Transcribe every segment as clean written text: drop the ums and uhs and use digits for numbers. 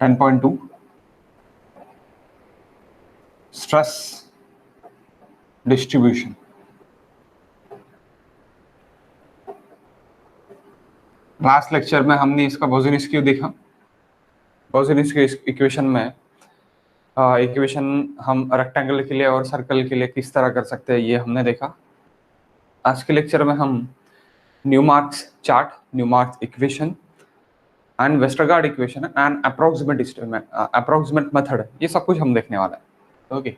10.2 stress distribution. Last lecture में हमने इसका बोज़ेनिस्क्यू देखा। बोज़ेनिस्क्यू इक्वेशन में इक्वेशन हम रेक्टेंगल के लिए और सर्कल के लिए किस तरह कर सकते हैं ये हमने देखा। आज के लेक्चर में हम Newmark's chart, Newmark's equation and Westergaard equation and approximate method, ये सब कुछ हम देखने वाला है। ओके,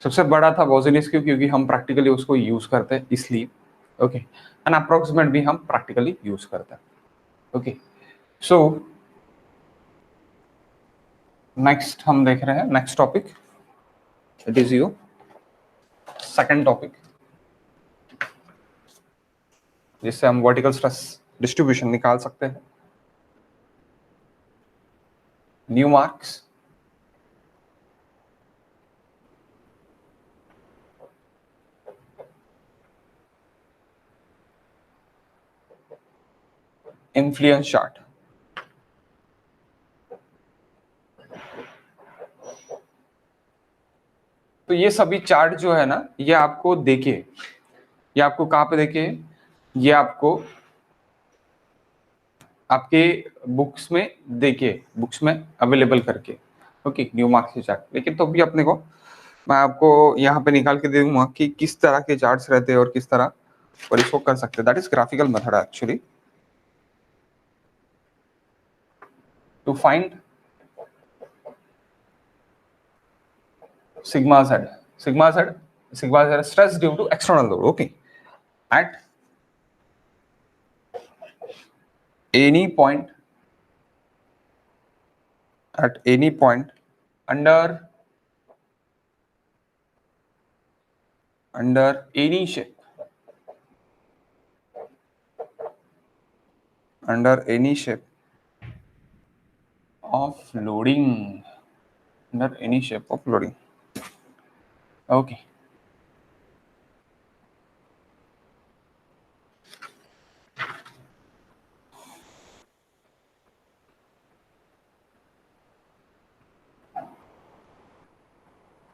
सबसे बड़ा था बोज़ेनिस्क्यू क्योंकि हम प्रैक्टिकली उसको यूज करते हैं इसलिए। ओके, एंड अप्रोक्सीमेट भी हम प्रैक्टिकली यूज करते हैं। ओके, सो नेक्स्ट हम देख रहे हैं next topic, it is your second topic, जिससे हम वर्टिकल स्ट्रेस डिस्ट्रीब्यूशन निकाल सकते हैं। न्यूमार्क्स इन्फ्लुएंस चार्ट। तो ये सभी चार्ट जो है ना, ये आपको देखे, ये आपको कहाँ पे देखे, ये आपको आपके बुक्स में देखे, बुक्स में अवेलेबल करके। ओके, न्यूमार्क्स के चार्ट। लेकिन तो भी अपने को मैं आपको यहाँ पे निकाल के दे दूंगा कि किस तरह के चार्ट्स रहते हैं और किस तरह और इसको कर सकते हैं। That is graphical method actually to find sigma z, sigma z, sigma z stress due to external load. Okay, at any point, at any point under any shape, under any shape of loading, under any shape of loading. Okay,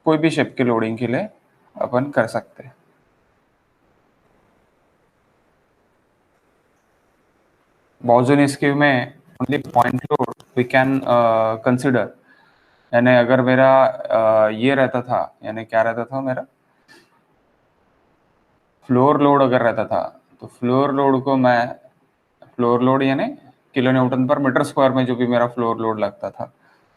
कोई भी shape के loading के लिए अपन कर सकते हैं। Boussinesq में only point load we can consider. यानी अगर मेरा ये रहता था, यानी क्या रहता था मेरा, फ्लोर लोड अगर रहता था, तो फ्लोर लोड को मैं, फ्लोर लोड यानी kilo newton per metre square में जो भी मेरा फ्लोर लोड लगता था,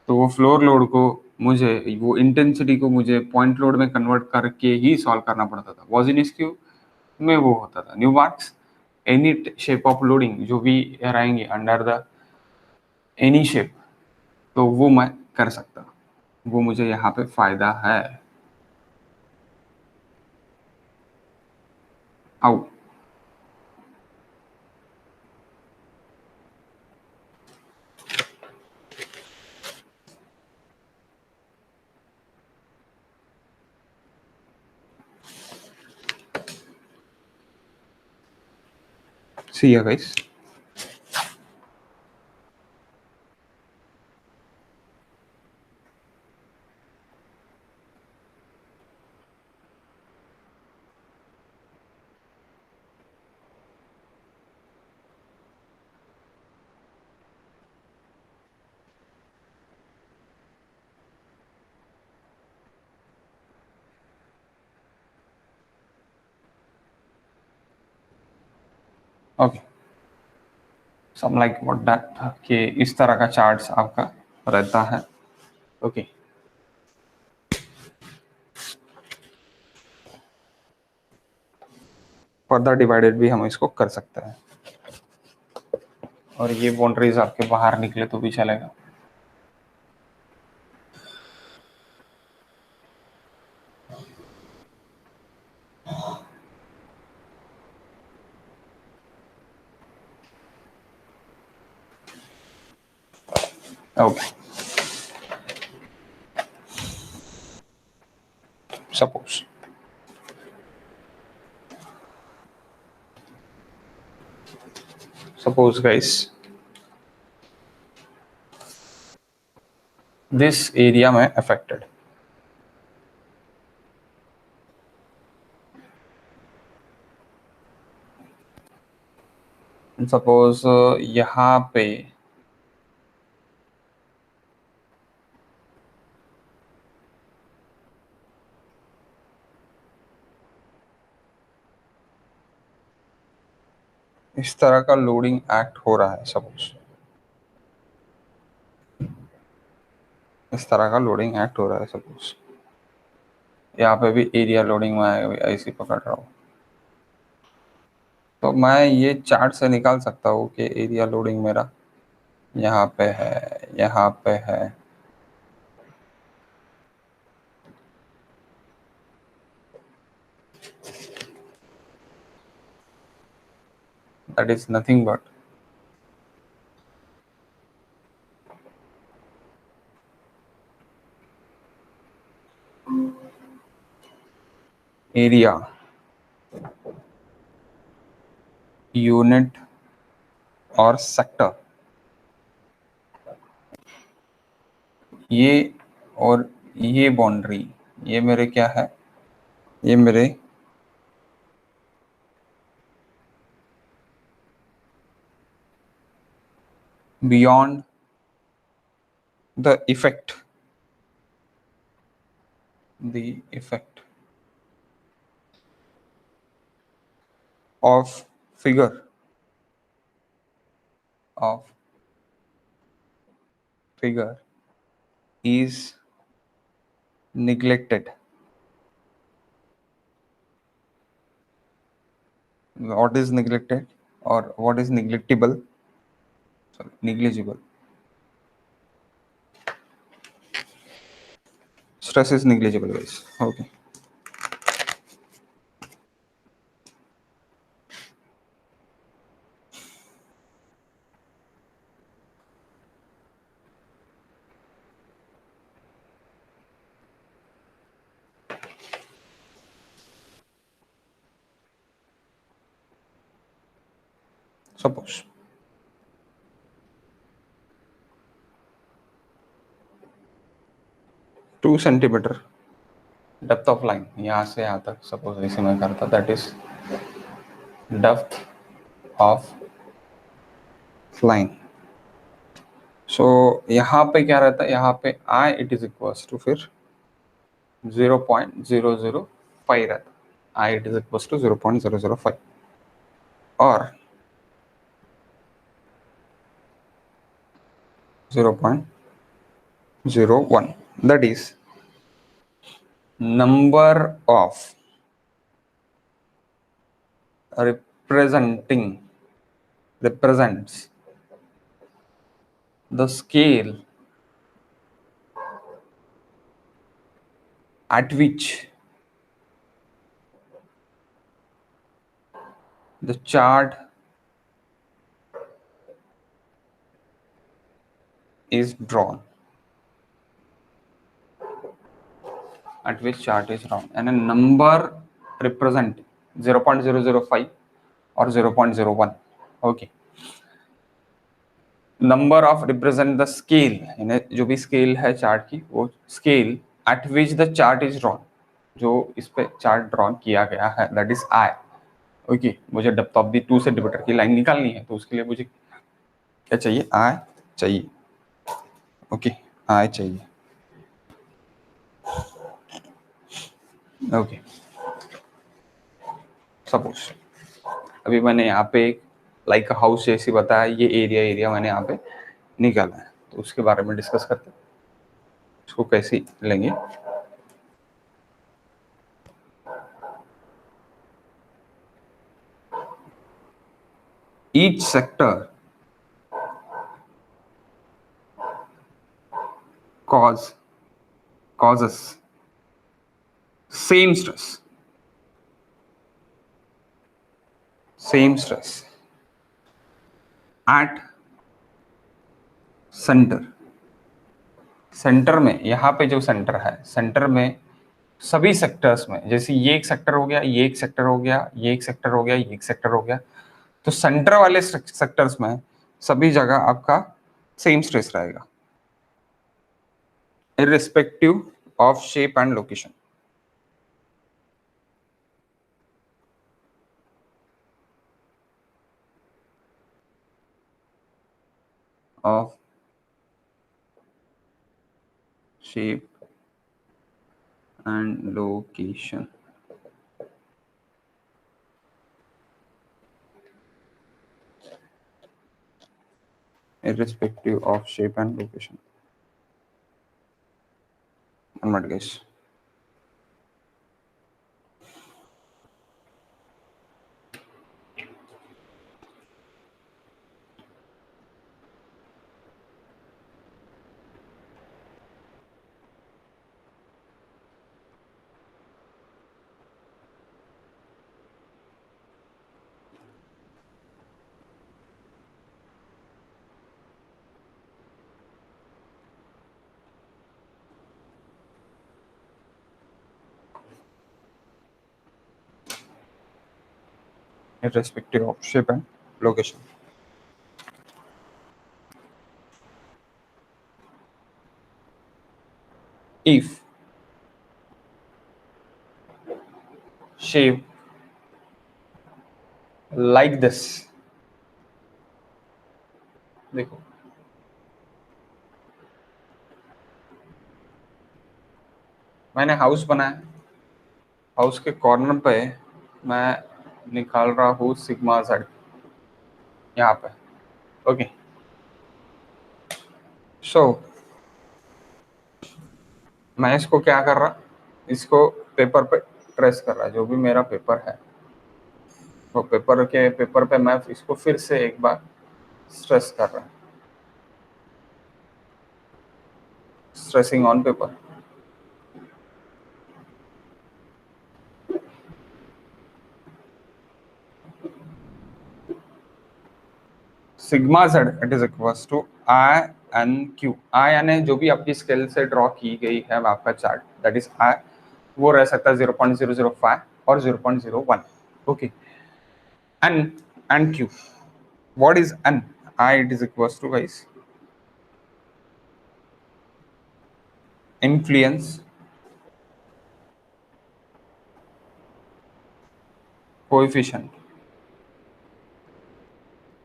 तो वो फ्लोर लोड को मुझे, वो इंटेंसिटी को मुझे पॉइंट लोड में कन्वर्ट करके ही सॉल्व करना पड़ता था। बोज़ेनिस्क्यू में वो होता था। न्यूमार्क्स एनी शेप ऑफ लोडिंग जो भी रहेंगे अंडर द एनी शेप, तो वो मैं कर सकता, वो मुझे यहाँ पे फायदा है। आओ, see you guys. Okay, some like what that, कि इस तरह का चार्ट्स आपका रहता है। ओके, फर्दर डिवाइडेड भी हम इसको कर सकते हैं, और ये बाउंड्रीज आपके बाहर निकले तो भी चलेगा। Okay, suppose guys, this area में अफेक्टेड। सपोज यहाँ पे इस तरह का लोडिंग एक्ट हो रहा है, सपोज इस तरह का लोडिंग एक्ट हो रहा है, सपोज यहाँ पे भी एरिया लोडिंग में ऐसे पकड़ रहा हूँ, तो मैं ये चार्ट से निकाल सकता हूँ कि एरिया लोडिंग मेरा यहाँ पे है, यहाँ पे है। That is nothing but area unit और सेक्टर, ये और ये बाउंड्री, ये मेरे क्या है, ये मेरे beyond the effect of of figure is neglected. What is neglected or what is neglectable? Sorry, negligible. Stress is negligible, guys. Okay. Suppose 2 centimeter depth of line, यहाँ से यहाँ तक सपोज इसे मैं करता, that is depth of line. So यहाँ पे क्या रहता है, यहाँ पे I it is equals to फिर 0.005 रहता, I it is equals to 0.005 और 0.01, that is number of represents the scale at which the chart is drawn, at which chart is drawn, and a number represent 0.005 or 0.01. okay, number of represent the scale, यानी जो भी scale है chart की, वो scale eight which the chart is drawn, जो इस पे chart drawn किया गया है, दैट इज आई। ओके, मुझे डेप्थ ऑफ द 2 सेंटीमीटर की लाइन निकालनी है, तो उसके लिए मुझे क्या चाहिए, आई चाहिए। ओके, आई चाहिए। ओके, सपोज अभी मैंने यहाँ पे एक लाइक हाउस जैसी बताया, ये एरिया मैंने यहाँ पे निकाला है, तो उसके बारे में डिस्कस करते हैं, उसको कैसे लेंगे। Each sector causes same stress at centre में, यहाँ पे जो सेंटर है, सेंटर में सभी सेक्टर्स में, जैसे ये एक सेक्टर हो गया, ये एक सेक्टर हो गया, ये एक सेक्टर हो गया, ये एक सेक्टर हो गया, तो सेंटर वाले सेक्टर्स में सभी जगह आपका सेम स्ट्रेस रहेगा। irrespective of shape and location. Of shape and location. Irrespective of shape and location. One minute, guys. Irrespective of shape and location. If shape like this, देखो मैंने हाउस बनाया, house के corner पे मैं निकाल रहा हूँ सिग्मा जेड यहाँ पे. ओके, सो मैं इसको क्या कर रहा, इसको पेपर पे ट्रेस कर रहा, जो भी मेरा पेपर है वो पेपर पे मैं इसको फिर से एक बार स्ट्रेस कर रहा, stressing on paper. Sigma Z it is equals to I N Q. I यानी जो भी आपकी स्केल से ड्रॉ की गई है आपका चार्ट, दैट इज आई, वो रह सकता है 0.005 और 0.01. Okay, N Q. What is N? I it is equals to guys influence coefficient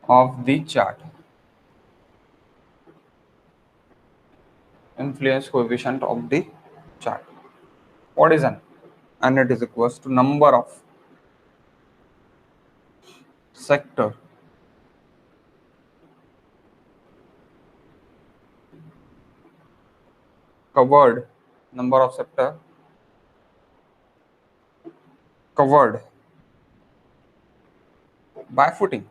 of the chart. Influence coefficient of the chart. What is n? And it is equals to number of sector covered, number of sector covered by footing,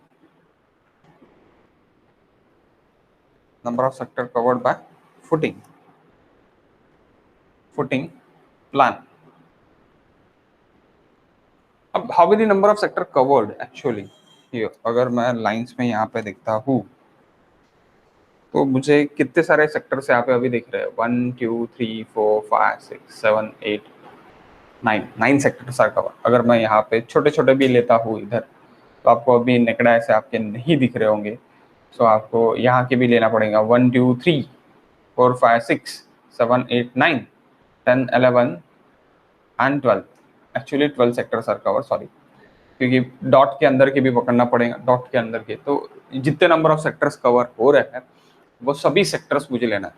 number of sector covered by footing, footing plan. अब how many number of sector covered actually here? अगर मैं lines में यहाँ पे देखता हूँ तो मुझे कितने सारे सेक्टर्स यहाँ पे अभी दिख रहे हैं, 1 2 3 4 5 6 7 8 9 सेक्टर्स आर कवर. अगर मैं यहाँ पे छोटे छोटे भी लेता हूँ इधर, तो आपको अभी नेकड़ा ऐसे आपके नहीं दिख रहे होंगे, सो आपको यहाँ के भी लेना पड़ेगा. 1 2 3 4 5 6 7 8 9 10 11 and 12. Actually 12 sectors are cover, sorry, क्योंकि डॉट के अंदर के भी पकड़ना पड़ेगा, डॉट के अंदर के. तो जितने नंबर ऑफ सेक्टर्स कवर हो रहे हैं वो सभी सेक्टर्स मुझे लेना है.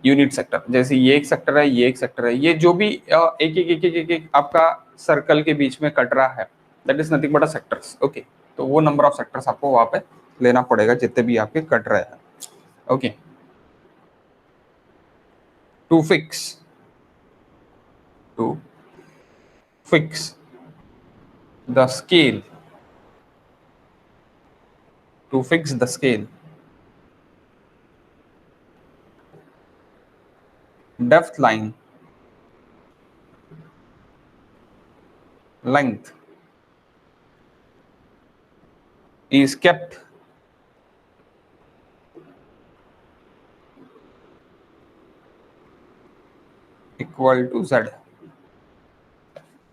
यूनिट सेक्टर, जैसे ये एक सेक्टर है, ये एक सेक्टर है, ये जो भी एक आपका सर्कल के बीच में कट रहा है, that is nothing but a sectors. Okay, तो वो नंबर ऑफ सेक्टर्स आपको वहां पे लेना पड़ेगा जितने भी आपके कट रहे हैं. Okay, to fix to fix the scale, to fix the scale, depth line length is kept equal to z,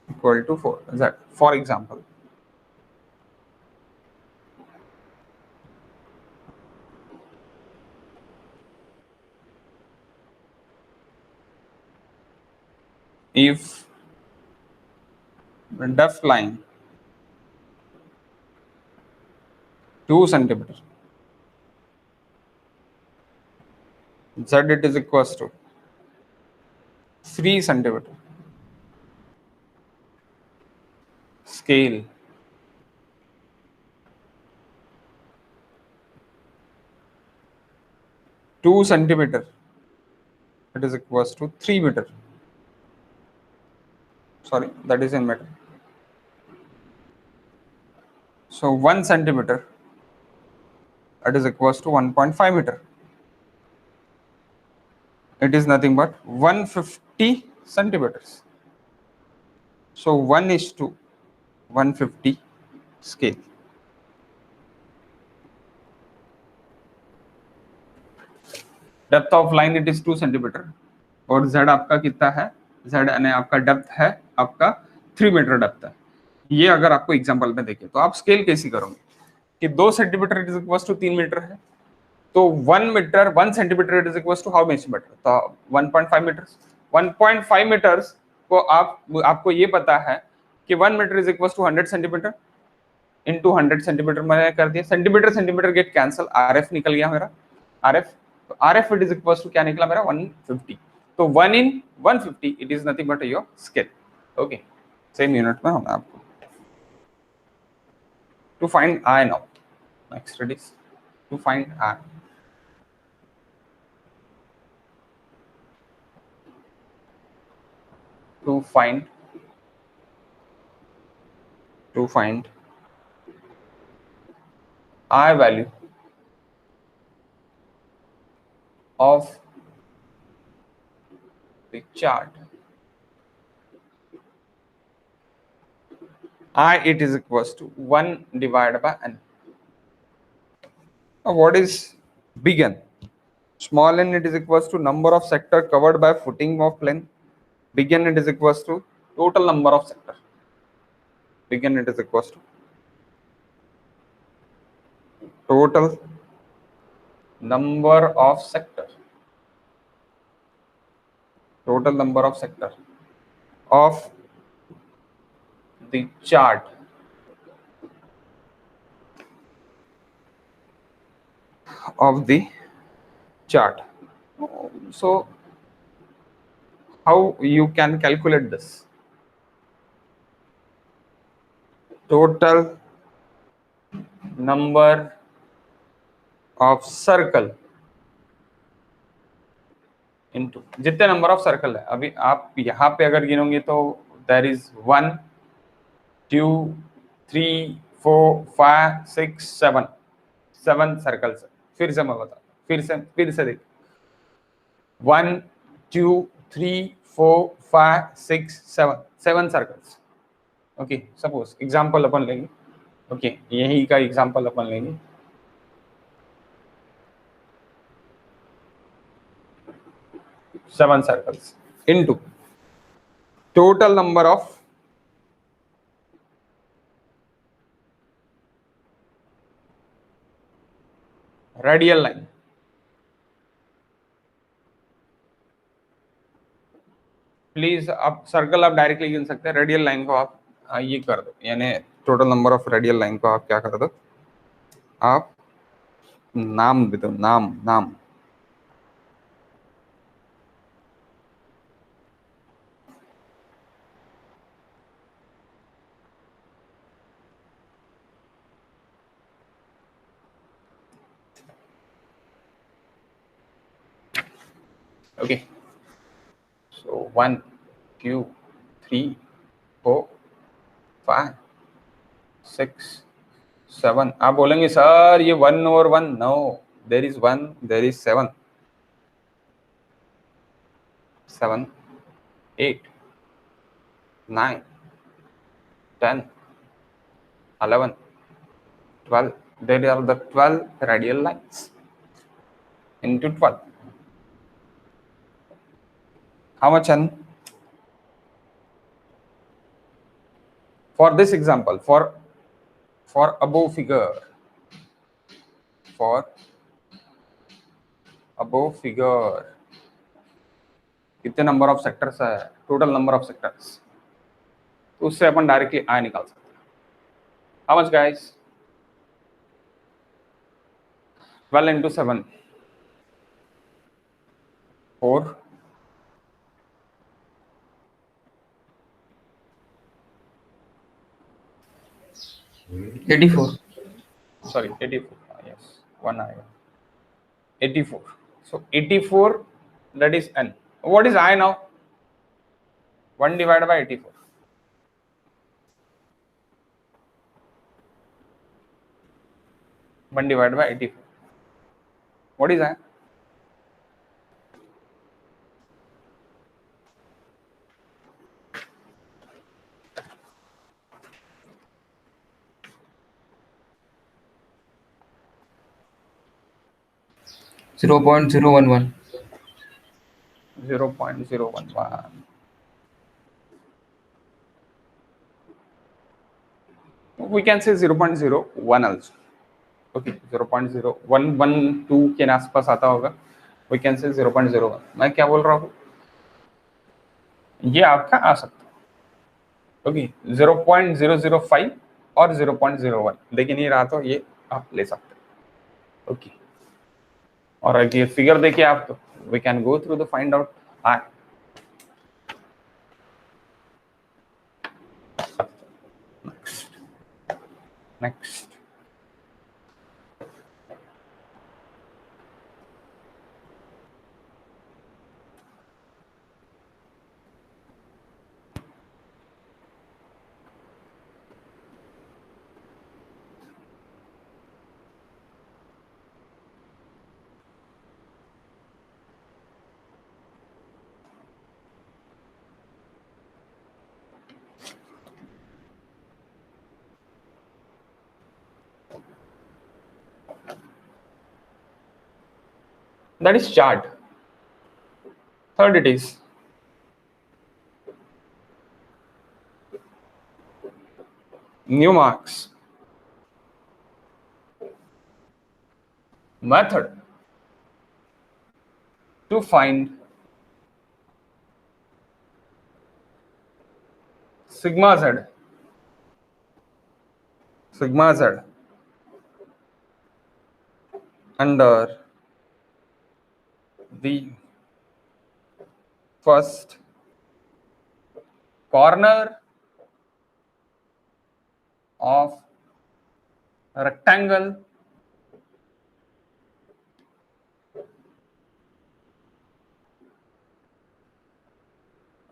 equal to 4 z. For example, if depth line 2 centimeter, z it is equals to 3 centimeter, scale 2 centimeter, it is equals to 3 meter. Sorry, that is in meter. So 1 centimeter, that is equals to 1.5 meter. It is nothing but 150 centimeters. So 1 is to 150 scale. Depth of line it is 2 centimetre और z आपका कितना है, z यानी आपका depth है आपका 3 metre depth है। ये अगर आपको एग्जांपल में देखें तो आप स्केल कैसे करोगे कि 2 centimetre it is equals to 3 metre है, तो 1 metre 1 centimetre it is equals to how much metre, तो 1.5 मीटर्स। 1.5 मीटर्स को आपको ये पता है कि 1 metre is equals to 100 centimetre into 100 centimetre मैंने कर दिया, centimetre centimetre get cancel, RF निकल गया मेरा, आरएफ, तो RF it is equals to क्या निकला मेरा 150, तो 1 in 150 it is nothing but your scale. Okay, same unit में होना आपको। To find I now, next it is to find I, to find I value of the chart, I it is equals to 1 divided by n. Now what is big N? Small n it is equals to number of sector covered by footing of plane. Big N it is equals to total number of sector. Big N it is equals to total number of sector. Total number of sector of the chart of the chart. So how you can calculate this? Total number of circle into जितने number of circle है, अभी आप यहाँ पे अगर गिनोगे तो there is 1 2 3 4 5 6 7 7 circles. फिर से मैं बता, फिर से देख, 1 2 3 4 5 6 7 7 सर्कल्स। ओके, सपोज एग्जांपल अपन लेंगे, ओके यही का एग्जांपल अपन लेंगे, seven circles into total number of radial line. Please आप सर्कल आप डायरेक्टली गिन सकते हैं, रेडियल लाइन को आप ये कर दो, यानी total number of radial line को आप क्या कर दो, आप नाम दे दो, नाम ओके। सो 1 2 3 4 5 6 7, आप बोलेंगे सर ये 1 और 1, no, there is 1, there is 7 7 8 9 10 11 12, there are the 12 radial lines into 12. How much n? For this example, for above figure, कितने नंबर ऑफ सेक्टर्स है, टोटल नंबर ऑफ सेक्टर्स, तो उससे अपन डायरेक्टली आई निकाल सकते हैं. How much guys? 12 into 7, 4. Sorry, 84. Yes, one I. 84. So 84, that is n. What is I now? 1 divided by 84. One divided by 84. What is I? Zero point zero one one. 0.011. We can say 0.01 also. Okay, 0.0112 के आसपास आता होगा. We can say 0.01. मैं क्या बोल रहा हूँ, ये आपका आ सकता है. ओके, 0.005 और 0.01, लेकिन ये रहा तो ये आप ले सकते हैं. ओके, और अगर ये फिगर देखिए आप, तो we can go through the find out I. Next. That is chart. Third it is new marks. Method to find sigma z under the first corner of rectangle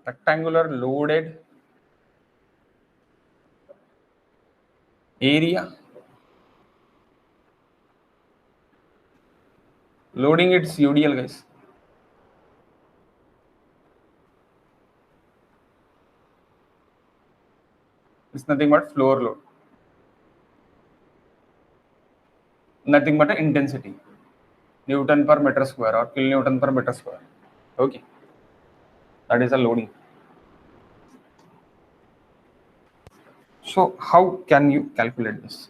rectangular loaded area, loading its UDL, guys. It's nothing but floor load, nothing but an intensity, Newton per meter square or kilonewton per meter square. Okay, that is a loading. So how can you calculate this?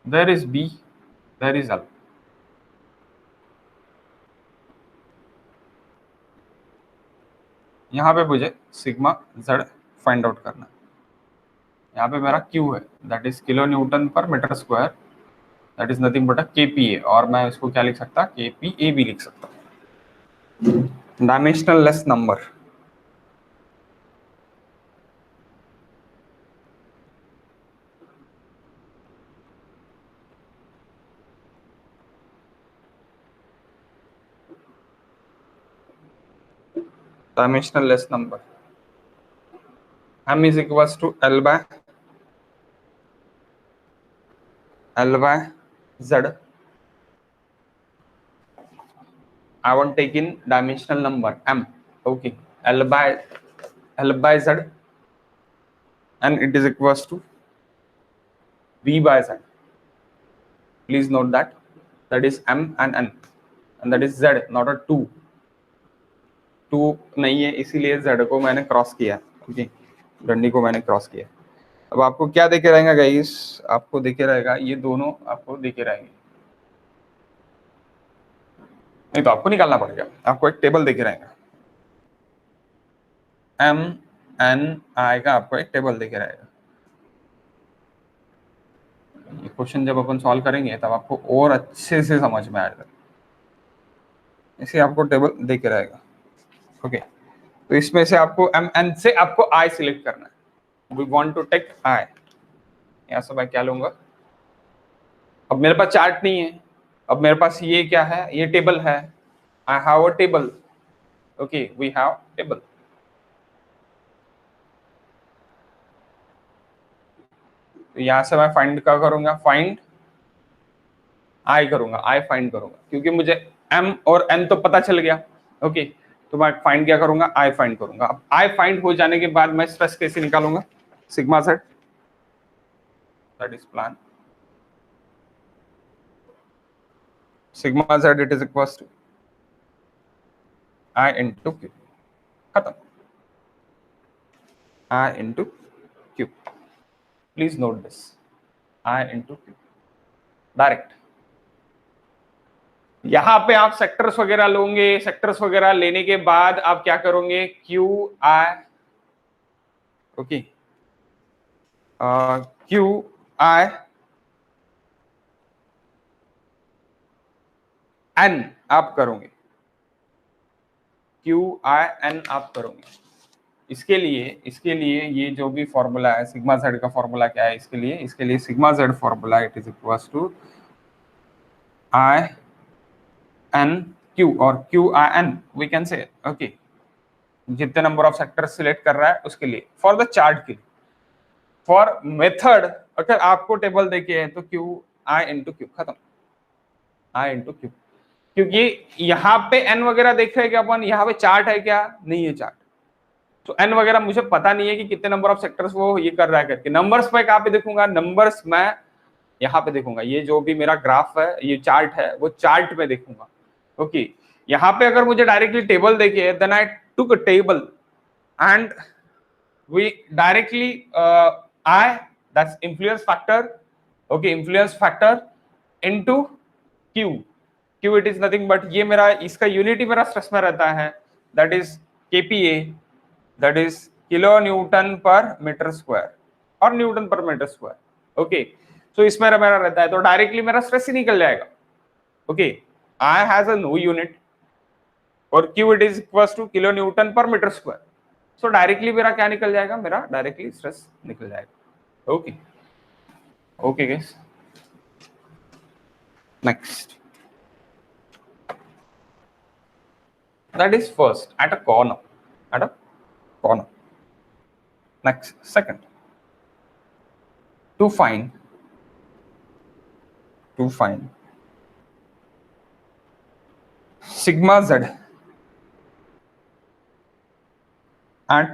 There is B, there is L. यहाँ पे मुझे sigma z find out करना है. यहाँ पे मेरा Q है, that is kilo newton per metre square, that is nothing but a KPA, और मैं इसको क्या लिख सकता, KPA भी लिख सकता. Dimensional less number. Dimensional less number. M is equals to L by Z. I want take in dimensional number M. Okay, L by Z, and it is equals to V by Z. Please note that is M and N, and that is Z, not a 2. 2 नहीं है, इसीलिए Z को मैंने cross किया. Okay, डंडी को मैंने cross किया. अब आपको क्या देखे रहेगा गाइस, आपको देखे रहेगा ये दोनों आपको देखे रहेंगे, नहीं तो आपको निकालना पड़ेगा, आपको एक टेबल देखे रहेगा, एम एन आई का आपको एक टेबल देखे रहेगा। ये क्वेश्चन जब अपन सॉल्व करेंगे तब आपको और अच्छे से समझ में आएगा, इसे आपको टेबल देखे रहेगा। ओके, तो इसमें से आपको एम एन से आपको आई सिलेक्ट करना है, we want to take I. यहां से मैं क्या लूंगा, अब मेरे पास चार्ट नहीं है, अब मेरे पास ये क्या है, ये टेबल है, I have a table. Okay, we have table. तो यहां से मैं फाइंड क्या करूंगा, फाइंड आई करूंगा, आई फाइंड करूंगा, क्योंकि मुझे एम और एन तो पता चल गया। ओके, तो मैं फाइंड क्या करूंगा, आई फाइंड करूंगा। अब आई फाइंड हो जाने के बाद मैं स्ट्रेस कैसे निकालूंगा, sigma Z, that is plan sigma Z it is equals to I into Q, खत्म, I into Q, please note this, I into Q direct. यहां पे आप सेक्टर्स वगैरह लोगे, सेक्टर्स वगैरह लेने के बाद आप क्या करोगे, Q I, okay, Q I N आप करोगे, क्यू आई एन आप करोगे। इसके लिए ये जो भी फॉर्मूला है, सिग्मा जेड का फॉर्मूला क्या है, इसके लिए sigma Z formula it is equals to I N Q, और Q I N we can say, okay, जितने नंबर ऑफ सेक्टर सिलेक्ट कर रहा है उसके लिए, फॉर द चार्ट के लिए। फॉर मेथड अगर आपको टेबल देखे है तो क्यू आई इंटू क्यू, खत्म, आई इंटू क्यू, क्योंकि यहाँ पे एन वगैरह देख रहे हैं कि अपन, यहाँ पे चार्ट है क्या, नहीं है चार्ट, तो एन वगैरह मुझे पता नहीं है कि कितने नंबर ऑफ सेक्टर्स वो ये कर रहा है करके। नंबर्स मैं कहाँ पे देखूंगा, नंबर्स मैं यहाँ पे देखूंगा, ये जो भी मेरा ग्राफ है, ये चार्ट है, वो चार्ट में देखूंगा। ओके, यहाँ पे अगर मुझे डायरेक्टली टेबल देखे, then I took a table and we directly I, that's influence factor, okay, influence factor into q, q it is nothing but ये मेरा, इसका यूनिटी मेरा स्ट्रेस में रहता है, that is kPa, that is kilo newton per metre square और Newton per metre square. Okay, सो इसमें मेरा रहता है, तो डायरेक्टली मेरा स्ट्रेस ही निकल जाएगा। Okay, I has a no unit और q it is equals to kilo newton per metre square, so directly मेरा क्या निकल जाएगा, मेरा डायरेक्टली स्ट्रेस निकल जाएगा। Okay, okay guys, next, that is first at a corner, at a corner. Next, second, to find sigma z at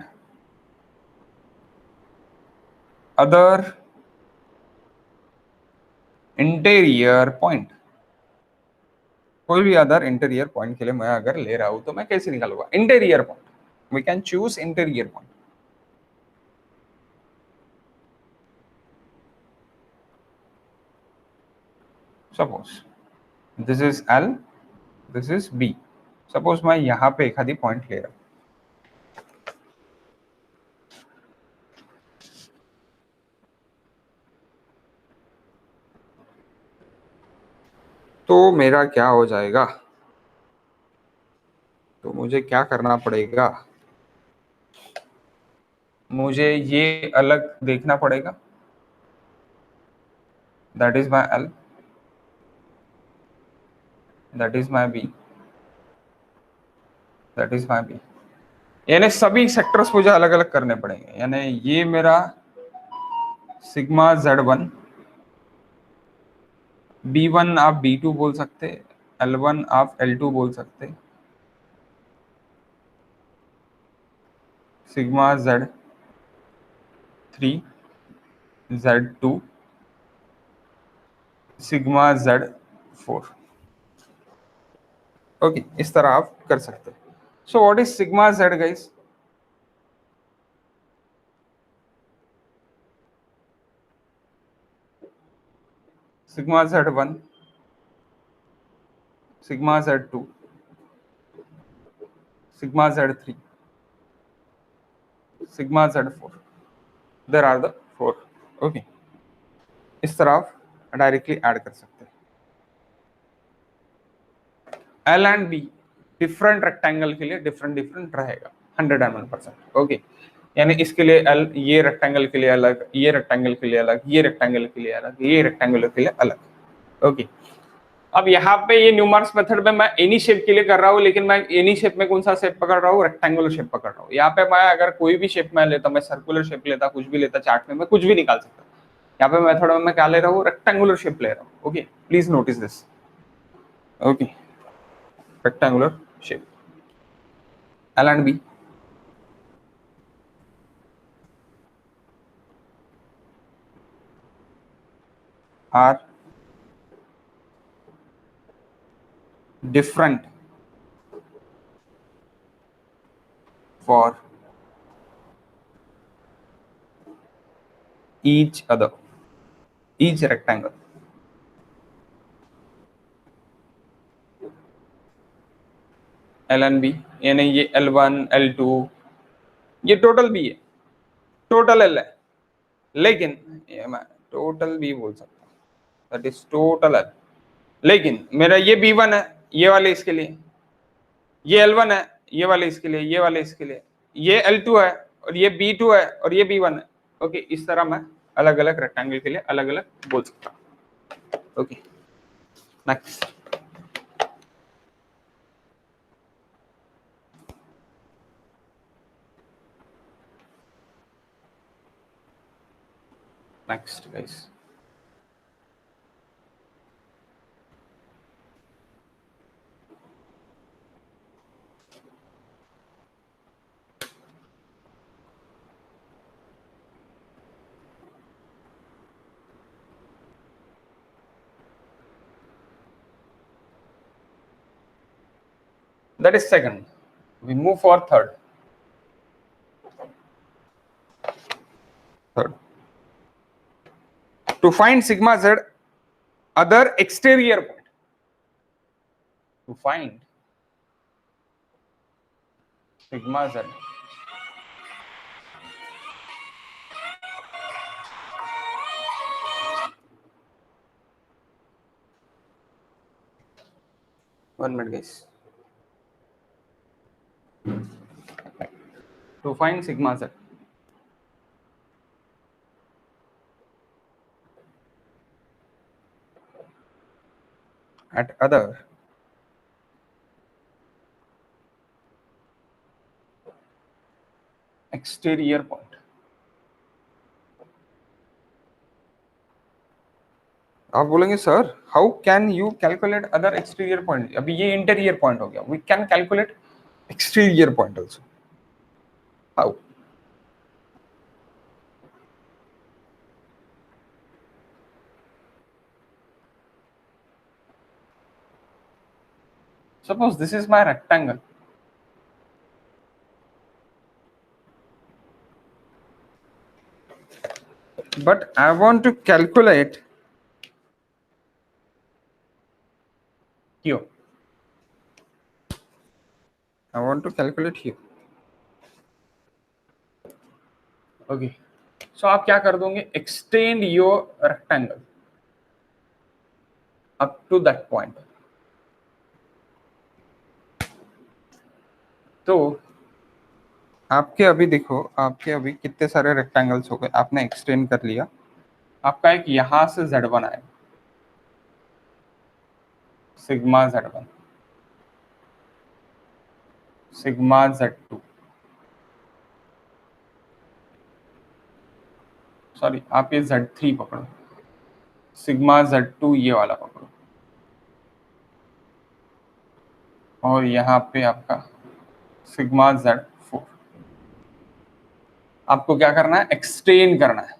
other interior point, कोई भी other interior point के लिए मैं अगर ले रहा हूं तो मैं कैसे निकालूंगा, interior point, we can choose interior point. Suppose this is L, this is B, suppose मैं यहां पे एक आधी पॉइंट ले रहा हूं, तो मेरा क्या हो जाएगा, तो मुझे क्या करना पड़ेगा, मुझे ये अलग देखना पड़ेगा, that is my L, that is my B, that is my B, यानी सभी सेक्टर्स मुझे अलग अलग करने पड़ेंगे। यानी ये मेरा सिग्मा Z1, B1 आप B2 बोल सकते, L1 आप L2 बोल सकते, sigma Z3, Z2, sigma Z4। Okay, इस तरह आप कर सकते। So what is sigma Z guys, sigma z1, sigma z2, sigma z3, sigma z4. There are the 4. Okay, इस तरह आप डायरेक्टली ऐड कर सकते हैं. L and B different rectangle के लिए डिफरेंट रहेगा 101%. ओके, यानी इसके लिए L, ये रेक्टेंगल के लिए अलग, ये रेक्टेंगल के लिए अलग, ये रेक्टेंगल के लिए अलग, ये रेक्टेंगल के लिए अलग. ओके, अब यहाँ पे ये न्यूमर्स मेथड में मैं एनी शेप के लिए कर रहा हूँ, लेकिन मैं एनी शेप में कौन सा शेप पकड़ रहा हूँ? रेक्टेंगुलर शेप पकड़ रहा हूँ. यहाँ पे मैं अगर कोई भी शेप में लेता, मैं सर्कुलर शेप लेता, कुछ भी लेता, चार्ट में मैं कुछ भी निकाल सकता. यहाँ पे मेथड में मैं क्या ले रहा हूँ? रेक्टेंगुलर शेप ले रहा हूँ. Okay, please notice this. Okay, rectangular shape. L and B. Are different for each other, each rectangle. L and B, यानी ये L1, L2, ये टोटल B है, टोटल L है, लेकिन ये मैं टोटल B बोल सकता हूँ, दैट इज टोटल L. लेकिन मेरा ये B1 है, ये वाले इसके लिए, ये L1 है, ये वाले इसके लिए, ये वाले इसके लिए, ये L2 है, और ये B2 है, और ये B1 है. ओके, इस तरह मैं अलग अलग रेक्टेंगल के लिए अलग अलग बोल सकता हूँ. Okay, next. Next, guys. That is second. We move for third. Third. To find sigma z other exterior point. To find sigma z one minute, guys. To find sigma z at other exterior point. आप बोलेंगे sir how can you calculate other exterior point? अभी ये interior point हो गया. We can calculate exterior point also. How? Suppose this is my rectangle. But I want to calculate here. I want to calculate here. Okay. So आप क्या कर दोगे? Extend your rectangle up to that point. तो आपके अभी देखो, आपके अभी कितने सारे रेक्टेंगल्स हो गए. आपने एक्सटेंड कर लिया. आपका एक यहां से Z1 आएगा, sigma Z1, sigma Z2, sorry आप ये Z3 पकड़ो, सिग्मा Z2 ये वाला पकड़ो, और यहाँ पे आपका सिग्मा Z4. आपको क्या करना है? एक्सटेंड करना है.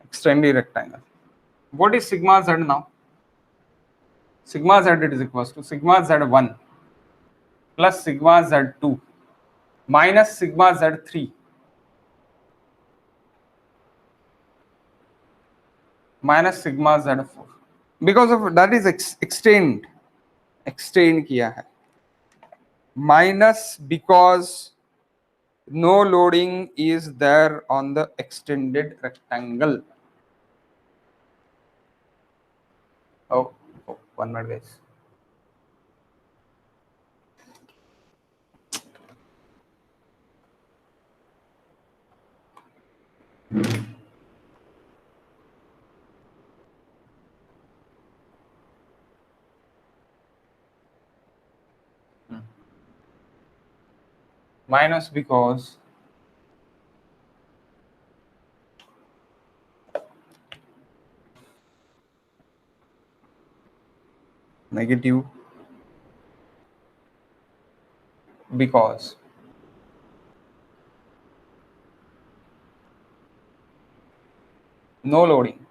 Extend the rectangle. What is sigma Z now? Sigma Z it is equals to sigma Z1 plus sigma Z2 minus sigma Z3 minus sigma Z4 because of that is extend किया है, minus because no loading is there on the extended rectangle. Oh, 1 minute guys. Minus because negative because no loading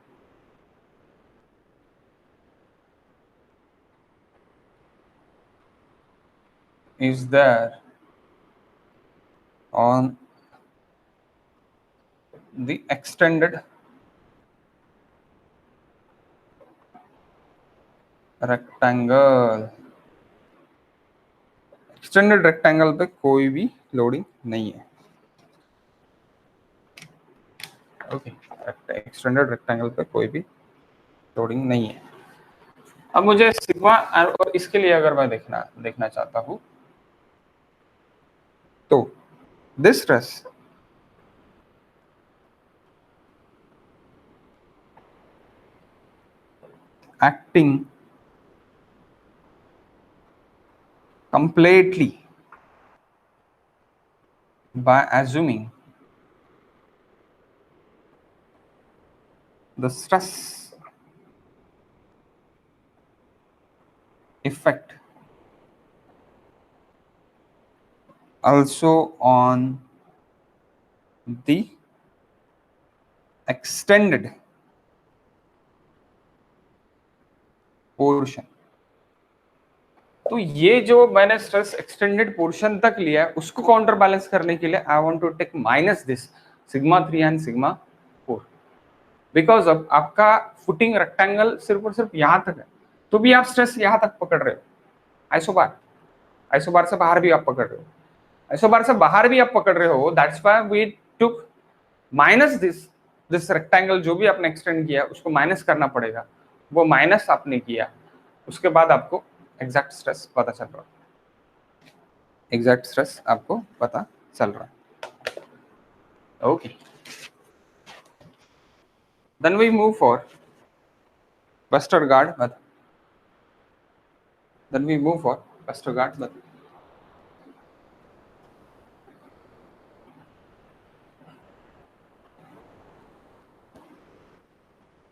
is there on the extended rectangle. Extended rectangle पे कोई भी loading नहीं है. Okay, extended rectangle पे कोई भी loading नहीं है. अब मुझे सिग्मा और इसके लिए अगर मैं देखना चाहता हूं तो this stress acting completely by assuming the stress effect also on the extended portion. तो ये जो मैंने स्ट्रेस एक्सटेंडेड पोर्शन तक लिया है उसको काउंटर बैलेंस करने के लिए I want to take minus this sigma 3 and sigma 4 because अब आपका फुटिंग रेक्टेंगल सिर्फ और सिर्फ यहां तक है, तो भी आप स्ट्रेस यहां तक पकड़ रहे हो. आइसोबार से बाहर भी आप पकड़ रहे हो, आइसोबार से बाहर भी आप पकड़ रहे हो. That's why we took minus this rectangle. जो भी आपने एक्सटेंड किया उसको माइनस करना पड़ेगा. वो माइनस आपने किया, उसके बाद आपको एग्जैक्ट स्ट्रेस पता चल रहा है. एग्जैक्ट स्ट्रेस आपको पता चल रहा है. Okay, then we move for Westergaard method. Then we move for Westergaard method.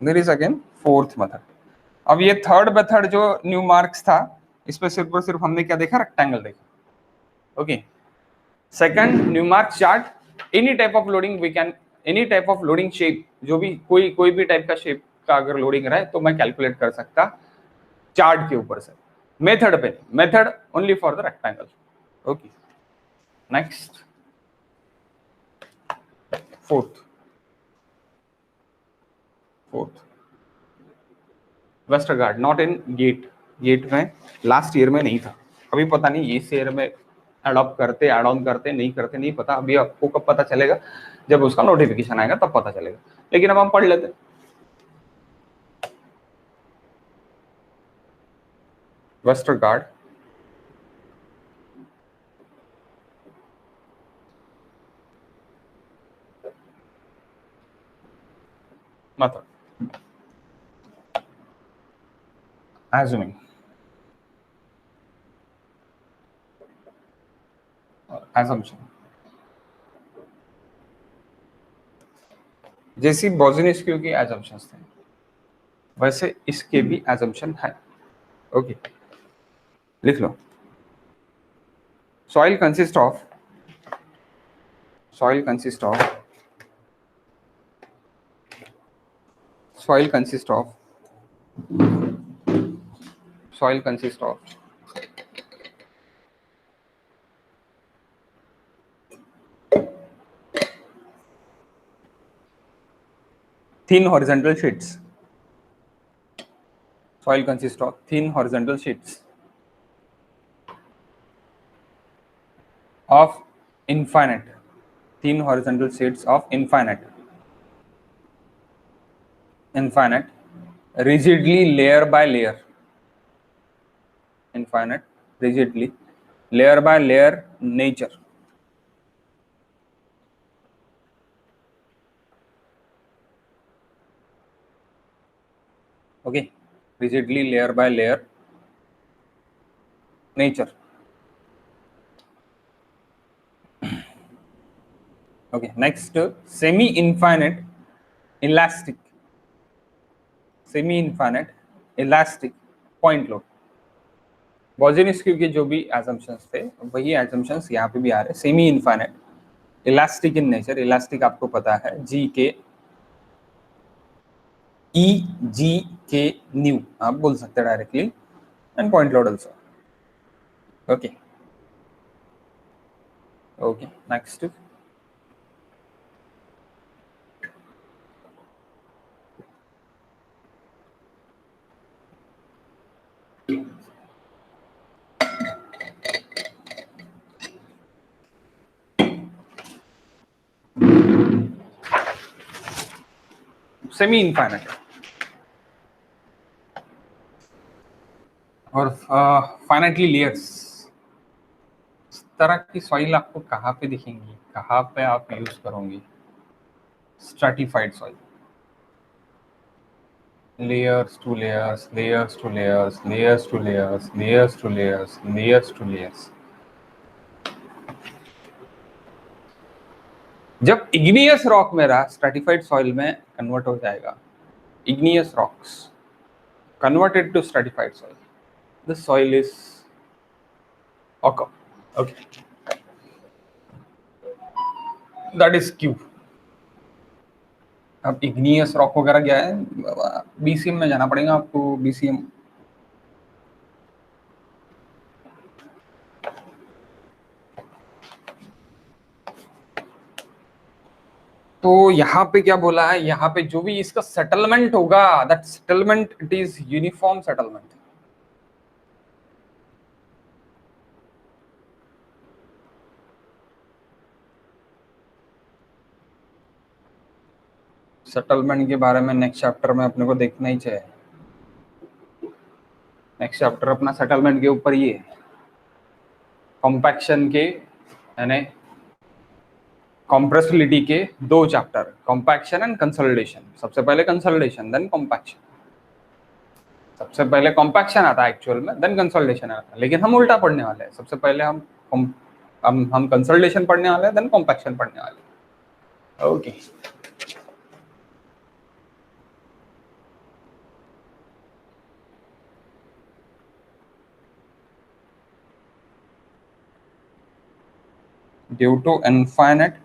There is again fourth method. अब ये थर्ड मेथड जो न्यू मार्क्स था, इस पे सिर्फ और सिर्फ हमने क्या देखा, रेक्टेंगल देखा. Okay, second Newmark chart. Any type of loading we can, any type of loading shape, जो भी कोई भी टाइप का शेप का अगर लोडिंग रहा है तो मैं कैलकुलेट कर सकता चार्ट के ऊपर से. मेथड पे, method only for the rectangle. Okay, next fourth Westergaard. Not in GATE में लास्ट ईयर में नहीं था. अभी पता नहीं इस ईयर में एडॉप्ट करते, एड ऑन करते, नहीं करते, नहीं पता. अभी आपको कब पता चलेगा, जब उसका नोटिफिकेशन आएगा तब पता चलेगा. लेकिन अब हम पढ़ लेते. Westergaard method. assuming assumption. जैसी बोजिन्स्क्यू की assumptions थे वैसे इसके भी assumption है. ओके, लिख लो. soil consists of soil consists of soil consists of soil consists of thin horizontal sheets. Soil consists of thin horizontal sheets of infinite, thin horizontal sheets of infinite, rigidly layer by layer, infinite, rigidly layer by layer nature. Okay, rigidly layer by layer nature. Okay, next semi-infinite elastic, semi-infinite elastic point load. वोजिनिस्क्यू के जो भी assumptions थे वही assumptions यहाँ पे भी आ रहे हैं. Semi infinite, elastic in nature. Elastic आपको पता है जी के ई जी के न्यू आप बोल सकते हैं directly, and point load also. Okay okay, next semi infinite और फाइनाइटली लेयर्स. इस तरह की सॉइल आपको कहाँ पे दिखेंगी, कहाँ पे आप यूज करोगे? Stratified soil, layers to layers, layers to layers, layers to layers, layers to layers, layers to layers. जब इग्नियस रॉक मेरा स्ट्रैटिफाइड सॉइल में कन्वर्ट हो जाएगा, igneous rocks converted to stratified soil, the soil is occur. Okay, that is cube. अब igneous rock वगैरह क्या है, BCM में जाना पड़ेगा आपको. बीसीएम तो यहाँ पे क्या बोला है, यहाँ पे जो भी इसका सेटलमेंट होगा, that settlement it is uniform settlement. Settlement के बारे में नेक्स्ट चैप्टर में अपने को देखना ही चाहिए. नेक्स्ट चैप्टर अपना सेटलमेंट के ऊपर ही है. कॉम्पैक्शन के यानी कॉम्प्रेसिबिलिटी के दो चैप्टर, कॉम्पैक्शन एंड कंसोलिडेशन. सबसे पहले कंसोलिडेशन देन कॉम्पैक्शन. सबसे पहले कॉम्पैक्शन आता है एक्चुअल में, देन कंसोलिडेशन आता है. लेकिन हम उल्टा पढ़ने वाले हैं. सबसे पहले हम कंसोलिडेशन पढ़ने वाले हैं, देन कॉम्पैक्शन पढ़ने वाले हैं. Okay due to infinite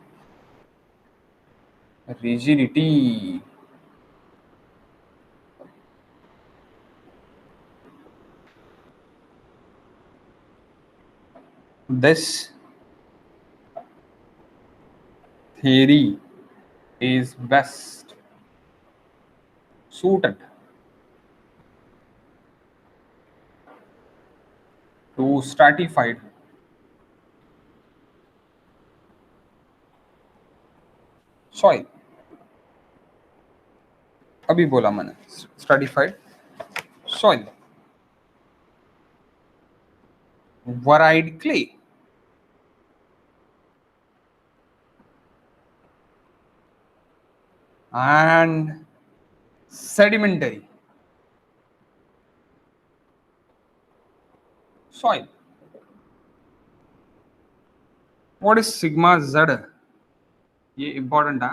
rigidity, this theory is best suited to stratified soil. अभी बोला मैंने stratified soil, varied clay, and sedimentary soil. What is sigma z? ये इंपॉर्टेंट है,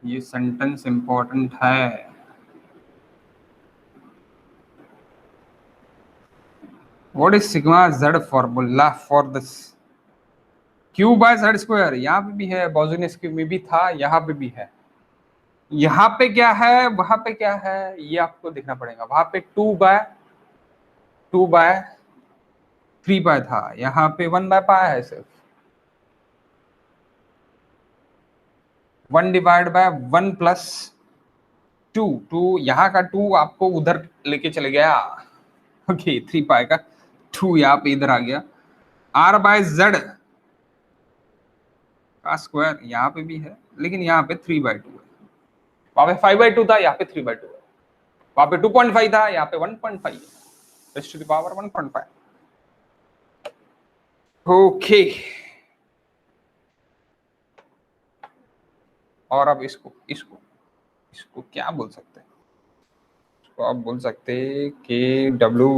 ये सेंटेंस इंपॉर्टेंट है. What is sigma z formula for this? Q by z square. यहाँ पे भी है, बोजिनिस्क्यू में भी था, यहाँ पे भी है. यहाँ पे क्या है, वहां पे क्या है, ये आपको देखना पड़ेगा. वहां पे 2 बाय 3 पाई था, यहाँ पे 1 बाय पाई है सिर्फ. 1 डिवाइड बाय 1 प्लस 2, 2 यहाँ का 2 आपको उधर लेके चले गया, ओके 3 पाई का 2 यहाँ पे इधर आ गया, r बाय z का स्क्वायर यहाँ पे भी है, लेकिन यहाँ पे 3/2 है, वहां पे 5/2 था, यहाँ पे 3/2 है, वहां पे 2.5 था, यहाँ पे 1.5 है, raise to the power 1.5। Okay, और अब इसको इसको इसको क्या बोल सकते हैं, इसको आप बोल सकते हैं K W,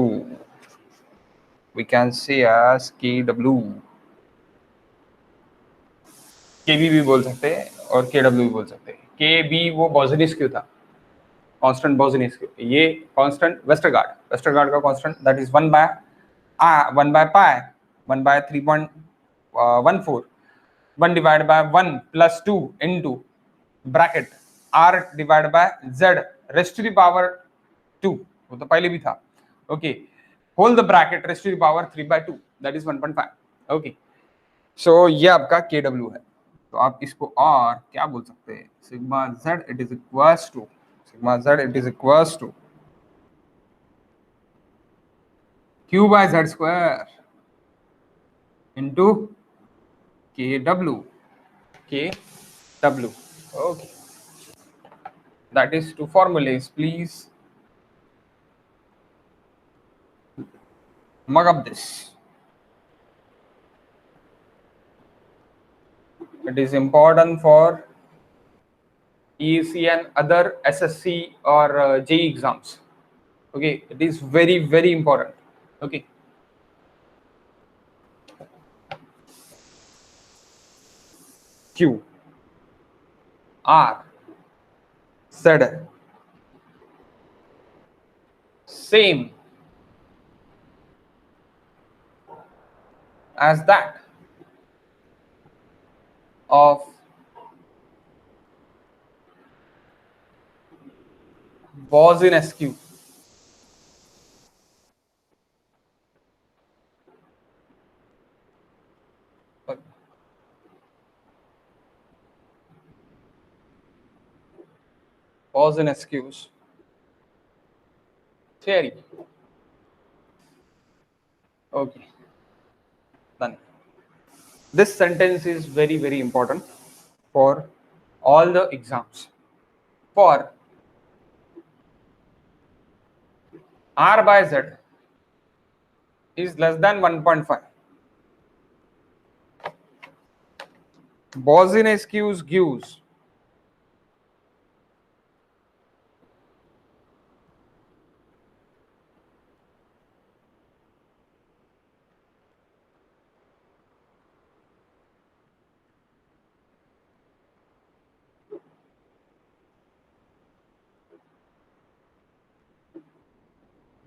we can say as K W, K भी बोल सकते हैं और के डब्ल्यू भी बोल सकते हैं। के बी वो बोजनिस्क्यू था, कांस्टेंट बोजनिस्क्यू, ये कांस्टेंट वेस्टरगार्ड का कांस्टेंट दैट इज 1/पाई 1/3.14, 1 divide by 1 plus 2 into bracket r divide by z raise to the power 2, वो तो पहले भी था, okay, whole the bracket raise to the power 3/2 that is 1.5, okay. So ये आपका के डब्ल्यू है। तो आप इसको और क्या बोल सकते हैं, sigma z it is equals to q by z square into K W, okay, that is two formulas, please mug up this. It is important for EEC and other SSC or JEE exams, okay, it is very very important, okay. Q R Z same as that of Bose in SQ, Bose in SQ's theory, okay, done. This sentence is very very important for all the exams. For r by z is less than 1.5, Bose in SQ's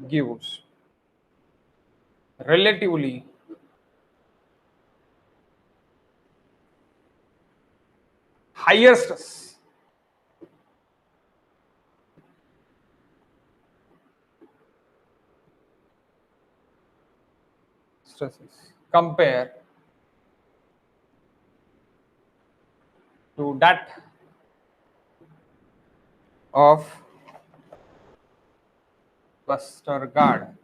gives relatively higher stresses compare to that of Westergaard.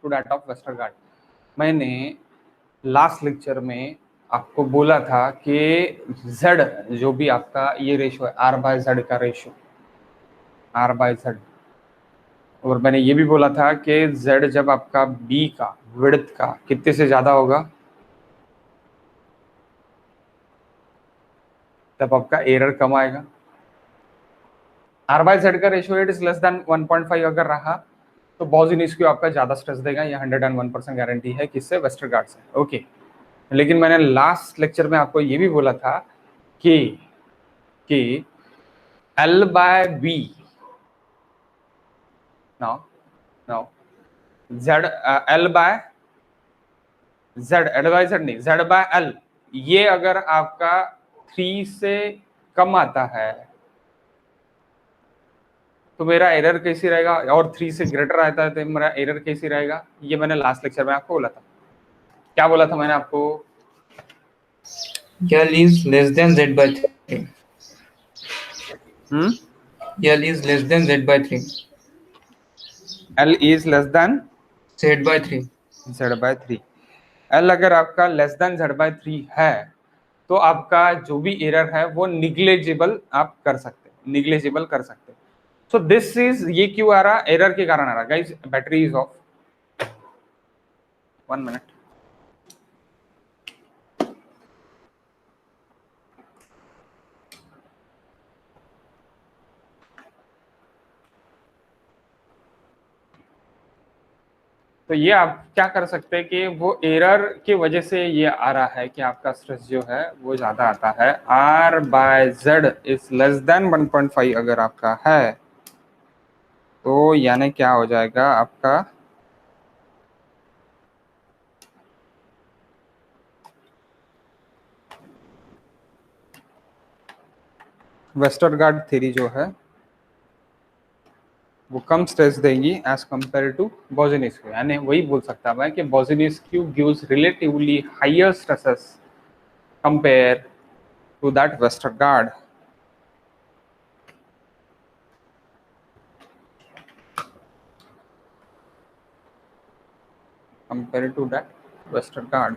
To that of Westergaard. मैंने last lecture में आपको बोला था कि z जो भी आपका ये रेशो है r बाय z का रेशो, r बाय z, और मैंने ये भी बोला था कि z जब आपका b का विड्थ का कितने से ज्यादा होगा तब आपका एरर कम आएगा। r बाय z का ratio it is less than 1.5 अगर रहा तो बॉजिनिस्क्यू आपका ज्यादा स्ट्रेस देगा, ये 101% गारंटी है किससे, वेस्टरगार्ड से, ओके। लेकिन मैंने लास्ट लेक्चर में आपको ये भी बोला था कि L by B now Z L by Z नहीं, Z बाय L, ये अगर आपका 3 से कम आता है तो मेरा एरर कैसी रहेगा, और 3 से ग्रेटर आता है तो मेरा एरर कैसी रहेगा, ये मैंने लास्ट लेक्चर में आपको बोला था। क्या बोला था मैंने आपको? L is less than Z by 3. L is less than Z by 3. L is less than Z by 3. Z by 3। L अगर आपका लेस देन Z by 3 है तो आपका जो भी एरर है वो निग्लेजिबल आप कर सकते हैं, निग्लेजिबल कर सकते हैं। सो दिस इज, ये क्यों आ रहा, एरर के कारण आ रहा guys. Battery is of, 1 minute. तो ये आप क्या कर सकते हैं कि वो एरर की वजह से ये आ रहा है कि आपका स्ट्रेस जो है वो ज्यादा आता है। R by Z is less than 1.5 अगर आपका है तो यानी क्या हो जाएगा आपका, वेस्टरगार्ड थ्योरी जो है वो कम स्ट्रेस देगी एज कंपेयर टू बोजिनस्क्यू। यानी वही बोल सकता मैं कि Boussinesq gives relatively higher stresses compare to that Westergaard. compared to that Westergaard.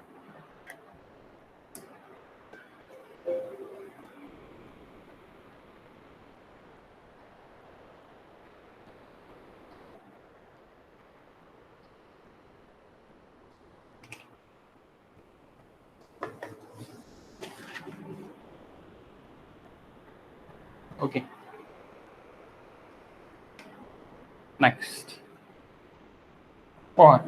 Okay. Next. For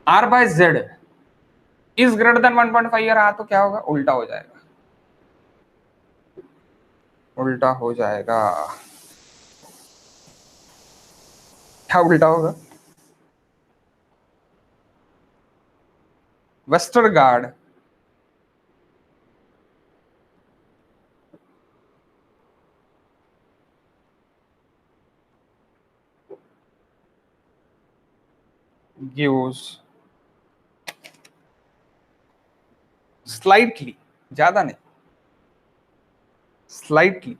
R by Z is greater than 1.5 रहा तो क्या होगा, उल्टा हो जाएगा, उल्टा हो जाएगा। क्या उल्टा होगा? वेस्टरगार्ड gives slightly, ज्यादा नहीं, slightly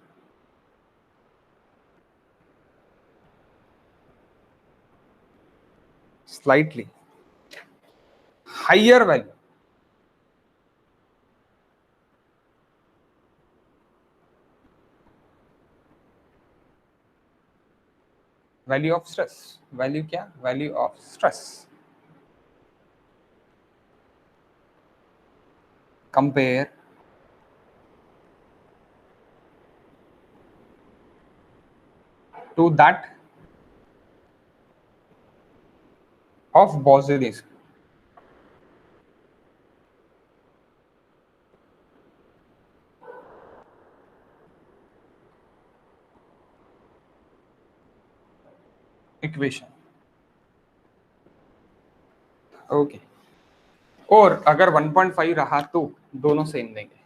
higher value value of stress। Value क्या? Value of stress compare to that of Boswell's equation. Okay, और अगर 1.5 रहा तो दोनों सेम देंगे।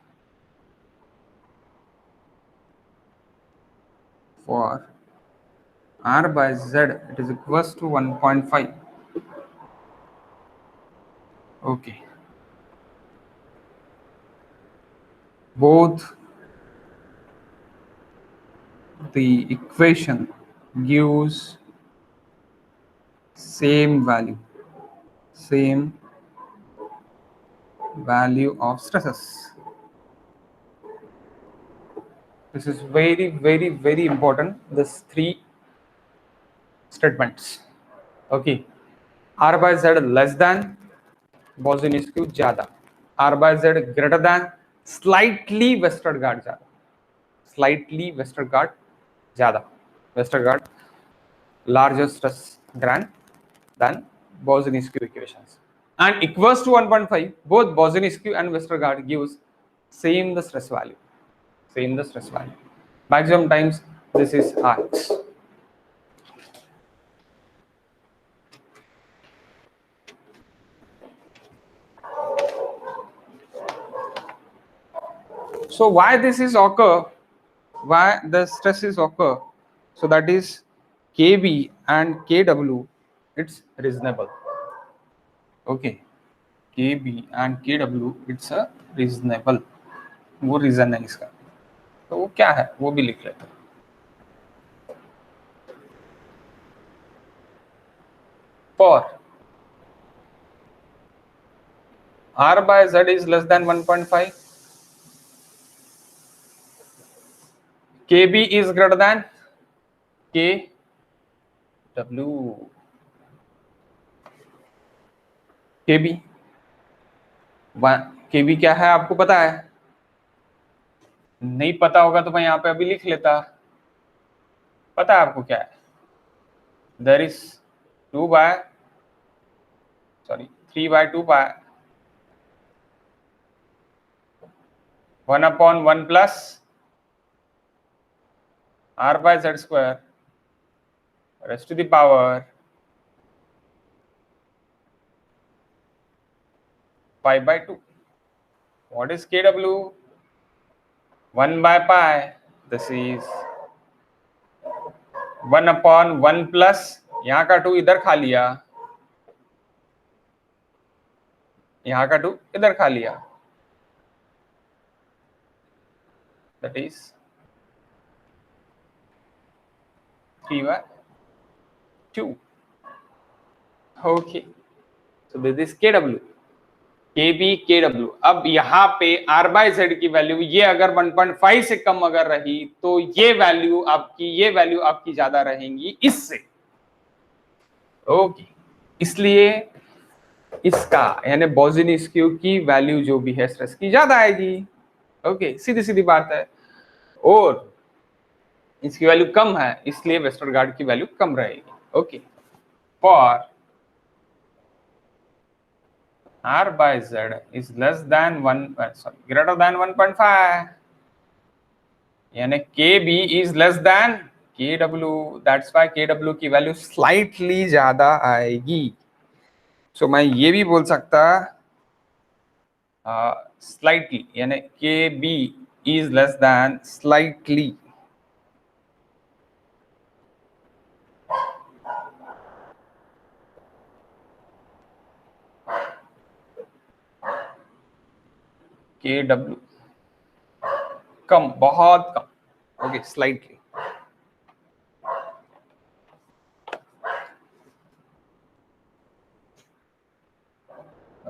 For R by Z it is equals to 1.5। okay, both the equation gives same value of stresses। this is very important, this 3 statements। okay, R by Z less than Boswell's ज्यादा, R by Z greater than slightly Westergaard ज्यादा, slightly Westergaard ज्यादा, Westergaard larger stress than Boswell's equations। and equals to 1.5, both Bose-Einstein and Westergaard gives same the stress value. Same the stress value. Maximum times this is Rx. So why this is occur? Why the stress is occur? So that is KB and KW. It's reasonable. Okay. KB and KW it's a reasonable. वो reason है इसका, तो वो क्या है वो भी लिख लेते हैं. For R by Z is less than 1.5, KB is greater than KW. KB KB क्या है आपको पता है? नहीं पता होगा तो मैं यहाँ पे अभी लिख लेता. पता है आपको क्या है? There is 3 by 2 by 1/1 plus R by Z square raised to the power 5 by 2. What is KW? 1 by pi. This is 1/1 plus यहाँ का 2 इधर खा लिया, यहाँ का 2 इधर खा लिया. That is 3 by 2. Okay. So this is KW. KB KW. अब यहाँ पे R by Z की वैल्यू ये अगर 1.5 से कम अगर रही तो ये वैल्यू आपकी ज्यादा रहेंगी इससे. ओके. इसलिए इसका यानी Bose-Einstein की वैल्यू जो भी है स्ट्रेस की ज्यादा आएगी. ओके. सीधी सीधी बात है. और इसकी वैल्यू कम है इसलिए वेस्टरगार्ड की वैल्यू कम रहेगी. Okay. For R by Z is less than greater than 1.5, यानी KB is less than KW. That's why KW की वैल्यू स्लाइटली ज्यादा आएगी. सो मैं ये भी बोल सकता स्लाइटली यानी KB is less than slightly. KW कम, बहुत कम. Okay. Slightly.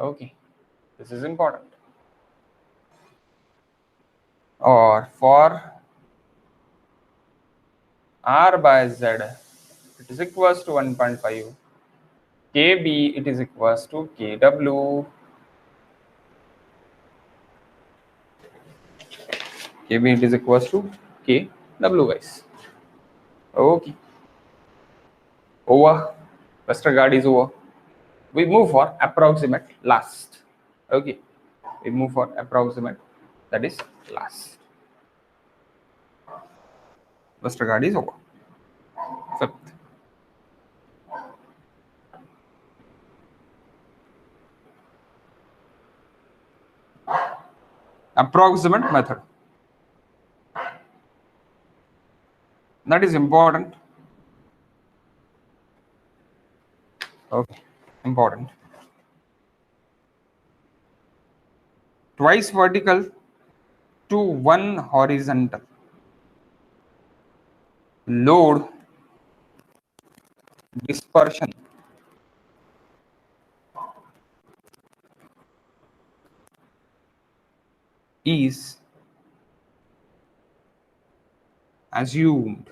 Okay, this is important. Or for R by Z, it is equals to 1.5. KB, it is equals to KW. KB, it is equals to KW, guys. Okay. Over. Westergaard is over. We move for approximate last. Okay. We move for approximate, that is last. Westergaard is over. Fifth. Approximate method. That is important. Okay, important. Twice vertical to one horizontal. Load dispersion is assumed.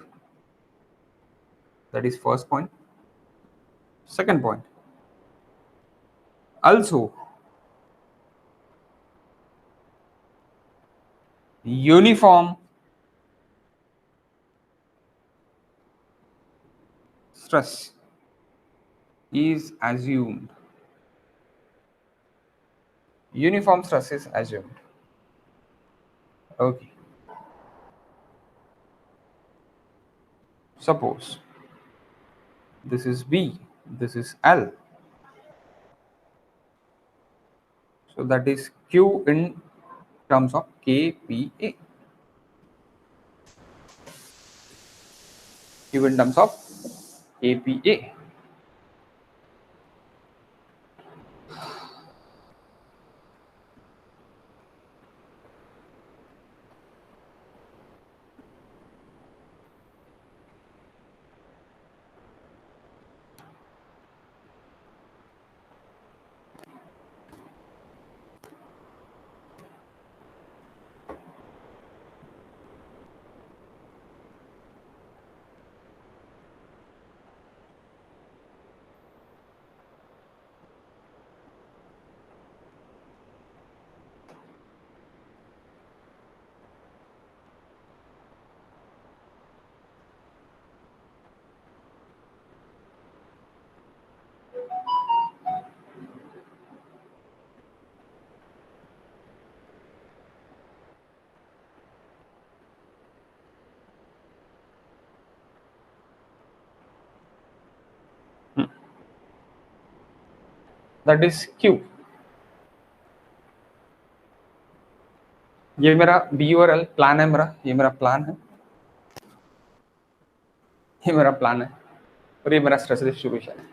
That is first point. Second point. Also, uniform stress is assumed. uniform stress is assumed. Okay, suppose this is B, this is L, so that is Q in terms of KPA. Q in terms of KPA. That is Q. ये मेरा B और L plan है मेरा, ये मेरा plan है, ये मेरा प्लान है, और ये मेरा स्ट्रेस डिस्ट्रीब्यूशन है।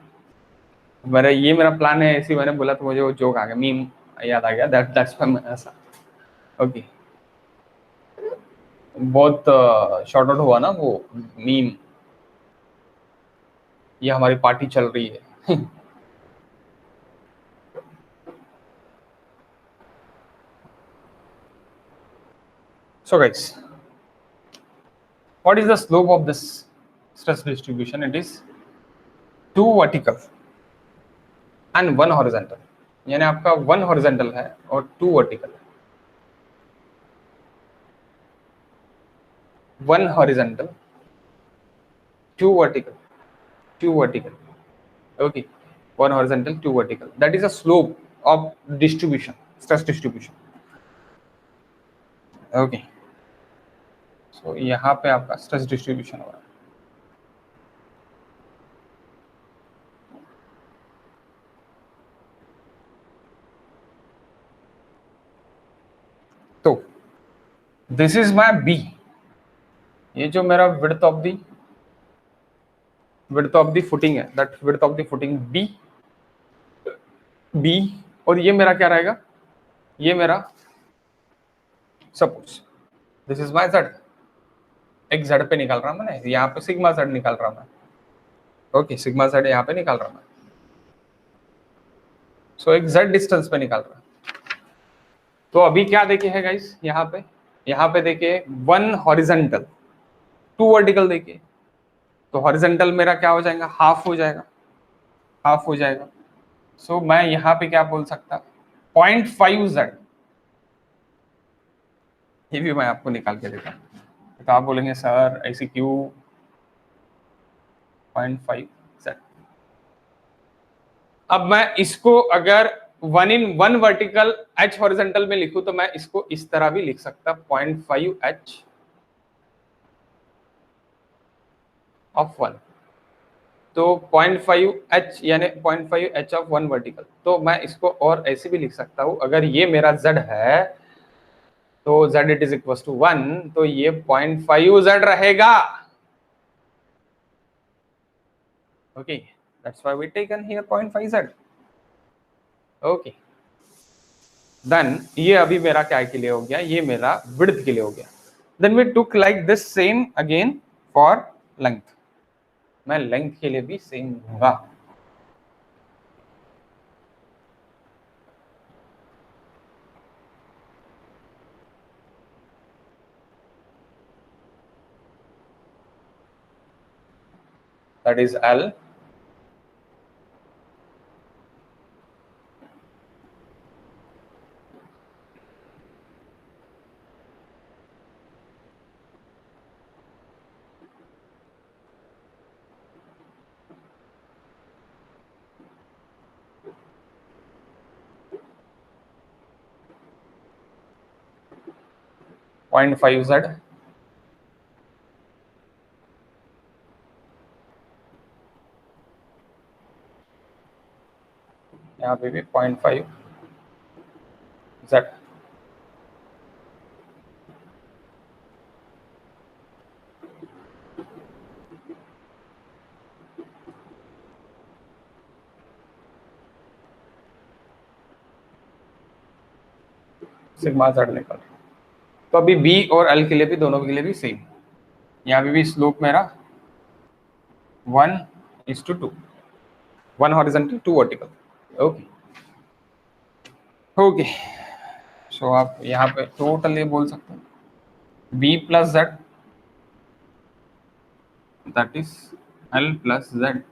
मेरा ये मेरा प्लान है, ऐसे मैंने बोला तो मुझे वो जोक आ गया, मीम याद आ गया, दैट्स ऐसा। ओके, बहुत शॉर्ट आउट हुआ ना वो मीम, ये हमारी पार्टी चल रही है। So guys, what is the slope of this stress distribution? It is 2 vertical and 1 horizontal. यानी आपका 1 horizontal है और 2 vertical है। 1 horizontal, 2 vertical, 2 vertical. Okay, 1 horizontal, 2 vertical. That is a slope of distribution, stress distribution. Okay, so यहाँ पे आपका stress distribution हो रहा है। तो दिस इज माई बी, ये जो मेरा विड्थ ऑफ द फुटिंग है, that width of the footing B, और ये मेरा क्या रहेगा, ये मेरा suppose this is my Z, एक जेड पे निकाल रहा हूं मैंने, यहाँ पे सिग्मा जेड निकाल रहा हूं मैं। ओके, सिग्मा जेड यहाँ पे निकाल रहा हूं मैं, सो एक जेड डिस्टेंस पे निकाल रहा हूं। तो अभी क्या देखे है गाइस, यहाँ पे देखिए 1 हॉरिजॉन्टल, 2 वर्टिकल देखिए, तो हॉरिजॉन्टल मेरा क्या हो जाएगा, हाफ हो जाएगा, हाफ हो जाएगा। सो मैं यहाँ पे क्या बोल सकता, 0.5 जेड, ये भी मैं आपको निकाल के देता हूँ। तो आप बोलेंगे सर ऐसी क्यों, 0.5 जेड। अब मैं इसको अगर 1 in 1 वर्टिकल एच हॉरिजॉन्टल में लिखूं तो मैं इसको इस तरह भी लिख सकता, 0.5 एच ऑफ 1, तो 0.5 एच यानी 0.5 एच ऑफ 1 वर्टिकल। तो मैं इसको और ऐसे भी लिख सकता हूं, अगर ये मेरा जेड है तो z it is equal to 1, तो ये 0.5 z रहेगा। Okay, that's why we taken here 0.5 z। Okay, then ये अभी मेरा क्या के लिए हो गया, ये मेरा विड्थ के लिए हो गया। Then we took like this same again for length, मैं लेंथ के लिए भी सेम लूंगा। दैट इज L, 0.5z, यहाँ पे भी 0.5z। सिग्मा z निकल। तो अभी बी और एल के लिए भी, दोनों के लिए भी सेम, यहाँ पे भी स्लोप मेरा 1:2, 1 horizontal 2 vertical. Okay okay, so आप यहाँ पे टोटल ये बोल सकते हैं B plus Z, that is L plus Z.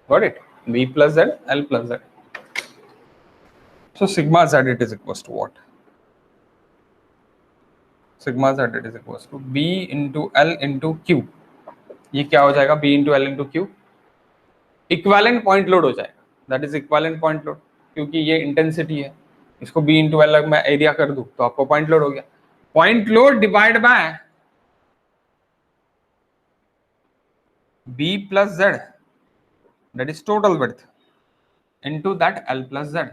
Got it? B plus Z, L plus Z. So sigma Z it is equals to what? Sigma Z it is equals to B into L into Q. ये क्या हो जाएगा? B into L into Q, equivalent point load हो जाएगा, that is equivalent point load, क्योंकि ये intensity है। इसको बी इंटू एल मैं एरिया कर दूं तो आपको पॉइंट लोड हो गया। Point load divide by B plus Z, that is total width, into that L plus Z,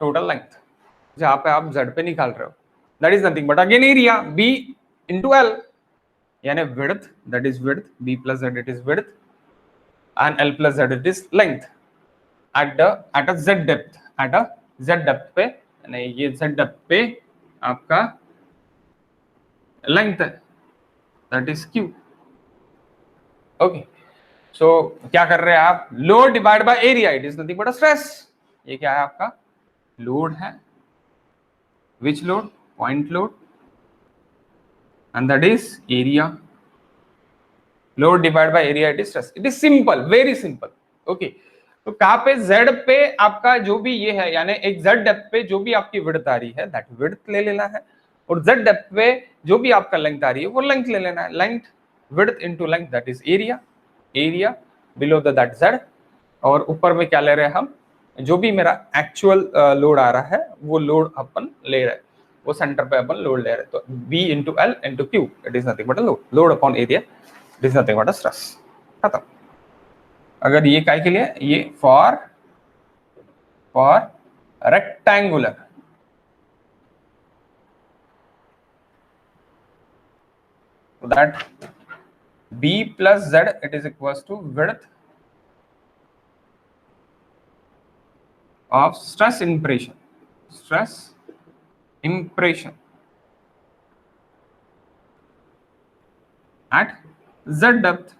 total length, जहां पे आप जेड पे निकाल रहे हो, that is nothing but again area B into L, यानी width, that is width, B plus Z it is width, and L plus Z it is length at a Z depth, at a Z depth पे, नहीं ये Z depth पे आपका length है, that is Q। Okay, so क्या कर रहे हैं आप? Load divide by area, it is nothing but a stress. ये क्या है? आपका लोड है, which load? Point load, and that is area. Load divide by area, it is stress. It is simple, very simple. Okay, तो कहां पे Z पे आपका जो भी ये है, यानी एक Z डेप्थ पे जो भी आपकी विड्थ आ रही है दैट विड्थ ले लेना है, और Z डेप्थ पे जो भी आपका लेंथ आ रही है वो लेंथ ले लेना है। Length, width into length, that is area. Area below the that Z, और ऊपर में क्या ले रहे हैं हम? जो भी मेरा एक्चुअल लोड आ रहा है वो लोड अपन ले रहे हैं, वो सेंटर पे अपन लोड ले रहे हैं। तो B into L into Q, it is nothing but a load, load upon area, it is nothing but a stress. खत्म। अगर ये काय के लिए? ये for rectangular, so that B plus Z it is equals to width of stress impression at Z depth,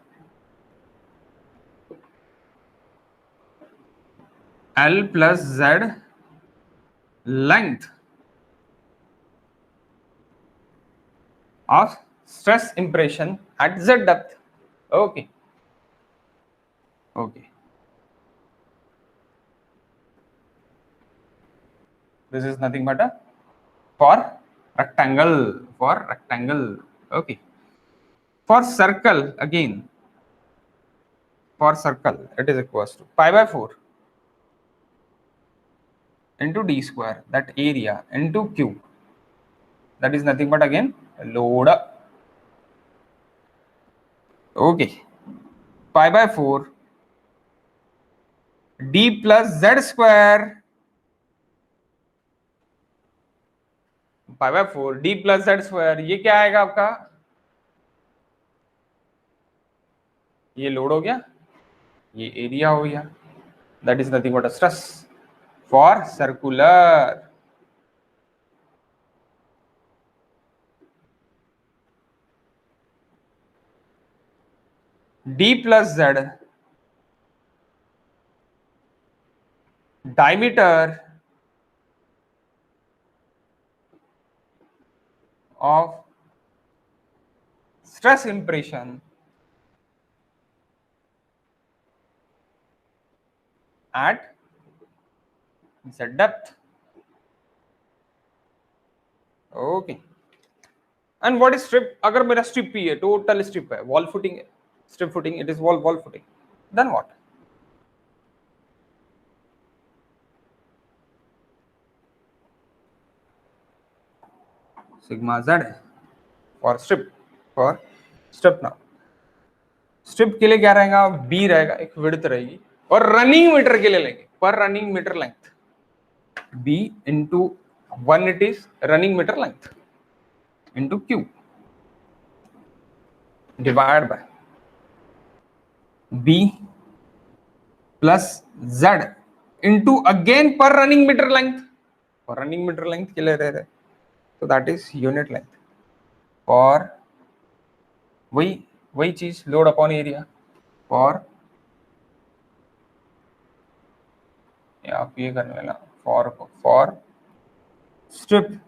L plus Z length of stress impression at Z depth। okay okay, this is nothing but a for rectangle। okay, for circle again, for circle it is equals to pi by 4 into d square, that area, into q, that is nothing but again load। okay, pi by 4 d plus z square, pi by 4 d plus z square, ये क्या आएगा आपका? ये load हो गया, ये area हो गया, that is nothing but a stress for circular. d plus z diameter of stress impression at z depth। Okay, and what is strip? अगर मेरा स्ट्रिप ही है, टोटल स्ट्रिप है, वॉल फुटिंग है, strip footing, it is wall footing, then what? Sigma Z for strip now strip के लिए क्या रहेगा, बी रहेगा, एक विड्थ रहेगी, और रनिंग मीटर के लिए लेंगे per running metre length, B into 1 it is running metre length into Q divide by B plus Z into again per running metre length, और रनिंग मीटर लेंथ के लिए रहे, तो दैट इज यूनिट लेंथ, और वही वही चीज load upon area, और आप ये करने लेना फॉर स्ट्रिप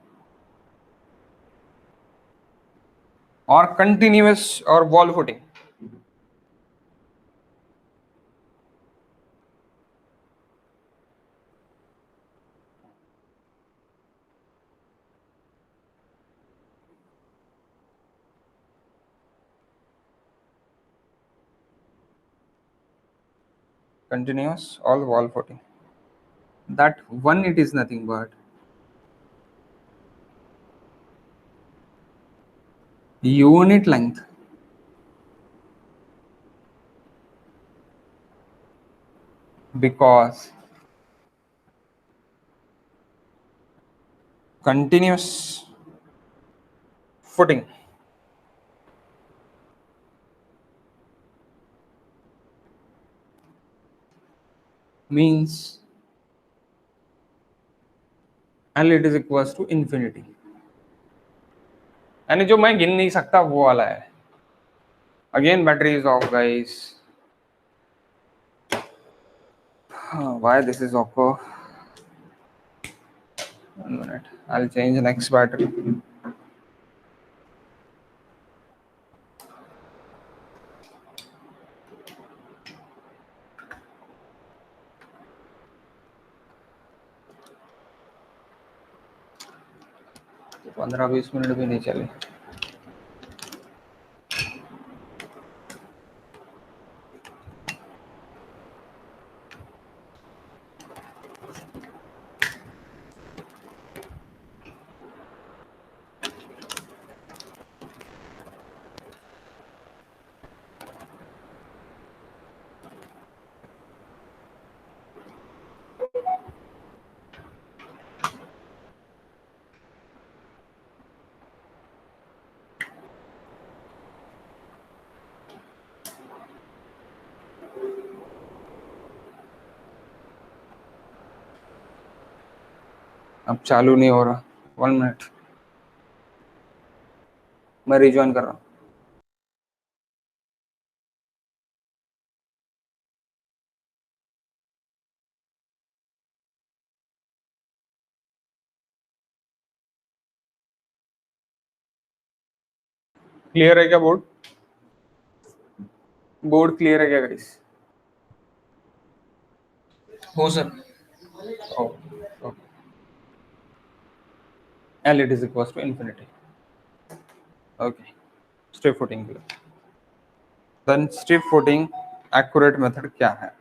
और कंटिन्यूअस और wall footing, continuous all wall footing, that one it is nothing but unit length because continuous footing means L it is equals to infinity, यानी जो मैं गिन नहीं सकता वो वाला है। Again battery is of guys, why this is off? 1 minute, I'll change the next battery. तो 15-20 मिनट भी नहीं चले। अब चालू नहीं हो रहा, 1 मिनट, मैं रिज्वाइन कर रहा हूँ। क्लियर है क्या बोर्ड? बोर्ड क्लियर है क्या गाइस? हो sir. L it is equals to infinity. Okay, strip footing के लिए। Then strip footing accurate method क्या है?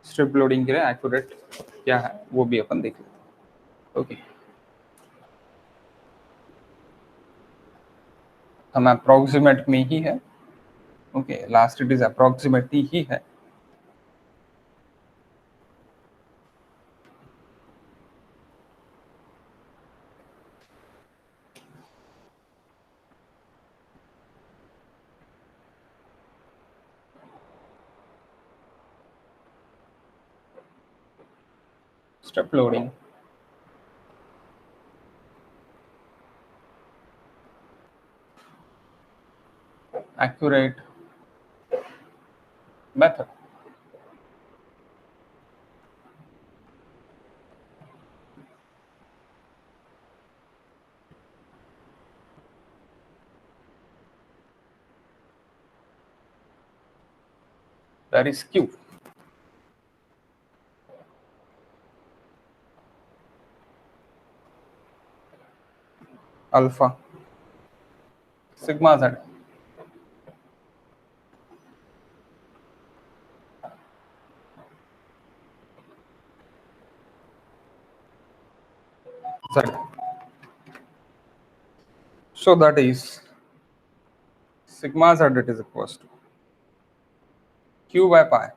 स्ट्रिप लोडिंग के लिए एक्यूरेट क्या है वो भी अपन देख लेते हैं। ओके, हम अप्रोक्सीमेट में ही है। Okay, last it is approximate ही है। Strip loading accurate method. That is Q. Alpha sigma Z. Z So that is sigma z, it is equals to q by pi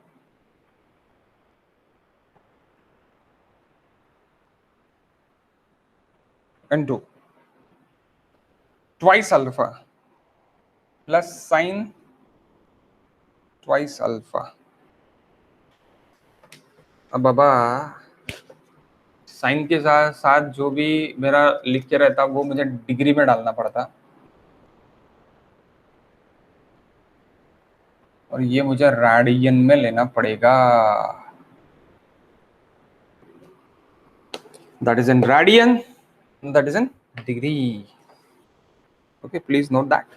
into twice alpha plus sine twice alpha. अब बाबा sign के साथ साथ जो भी मेरा लिख के रहता वो मुझे डिग्री में डालना पड़ता, और ये मुझे रेडियन में लेना पड़ेगा. That is in radian, that is in degree. Okay, please note that.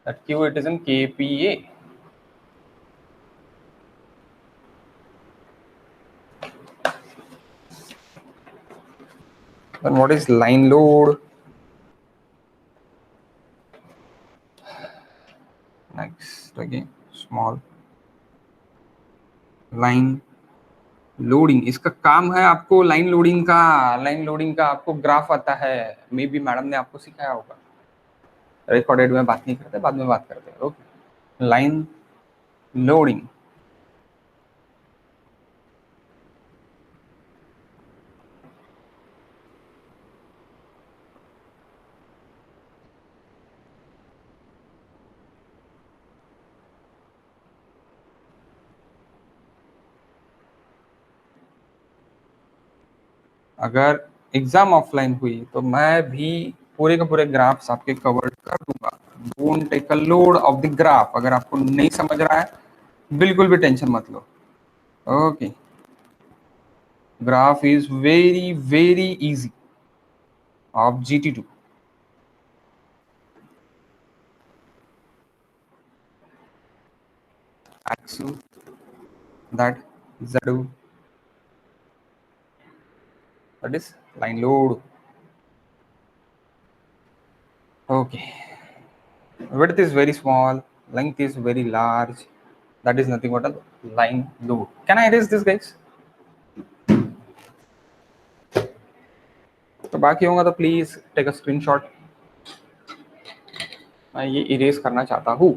That Q, it is in kPa. Then what is line load? Next again, small line loading. इसका काम है आपको लाइन लोडिंग का आपको graph आता है. May be madam ने आपको सिखाया होगा. रिकॉर्डेड में बात नहीं करते, बाद में बात करते हैं. Okay, line loading. अगर एग्जाम ऑफलाइन हुई तो मैं भी पूरे का पूरे ग्राफ्स आपके कवर कर दूंगा. Don't take a load of the graph. अगर आपको नहीं समझ रहा है बिल्कुल भी टेंशन मत लो. Okay, graph is very very easy of GT2. Axu, that ZU, that is line load. Okay, width is very small, length is very large. That is nothing but a line load. Can I erase this, guys? तो बाकी होगा तो please take a screenshot. मैं ये erase करना चाहता हूँ.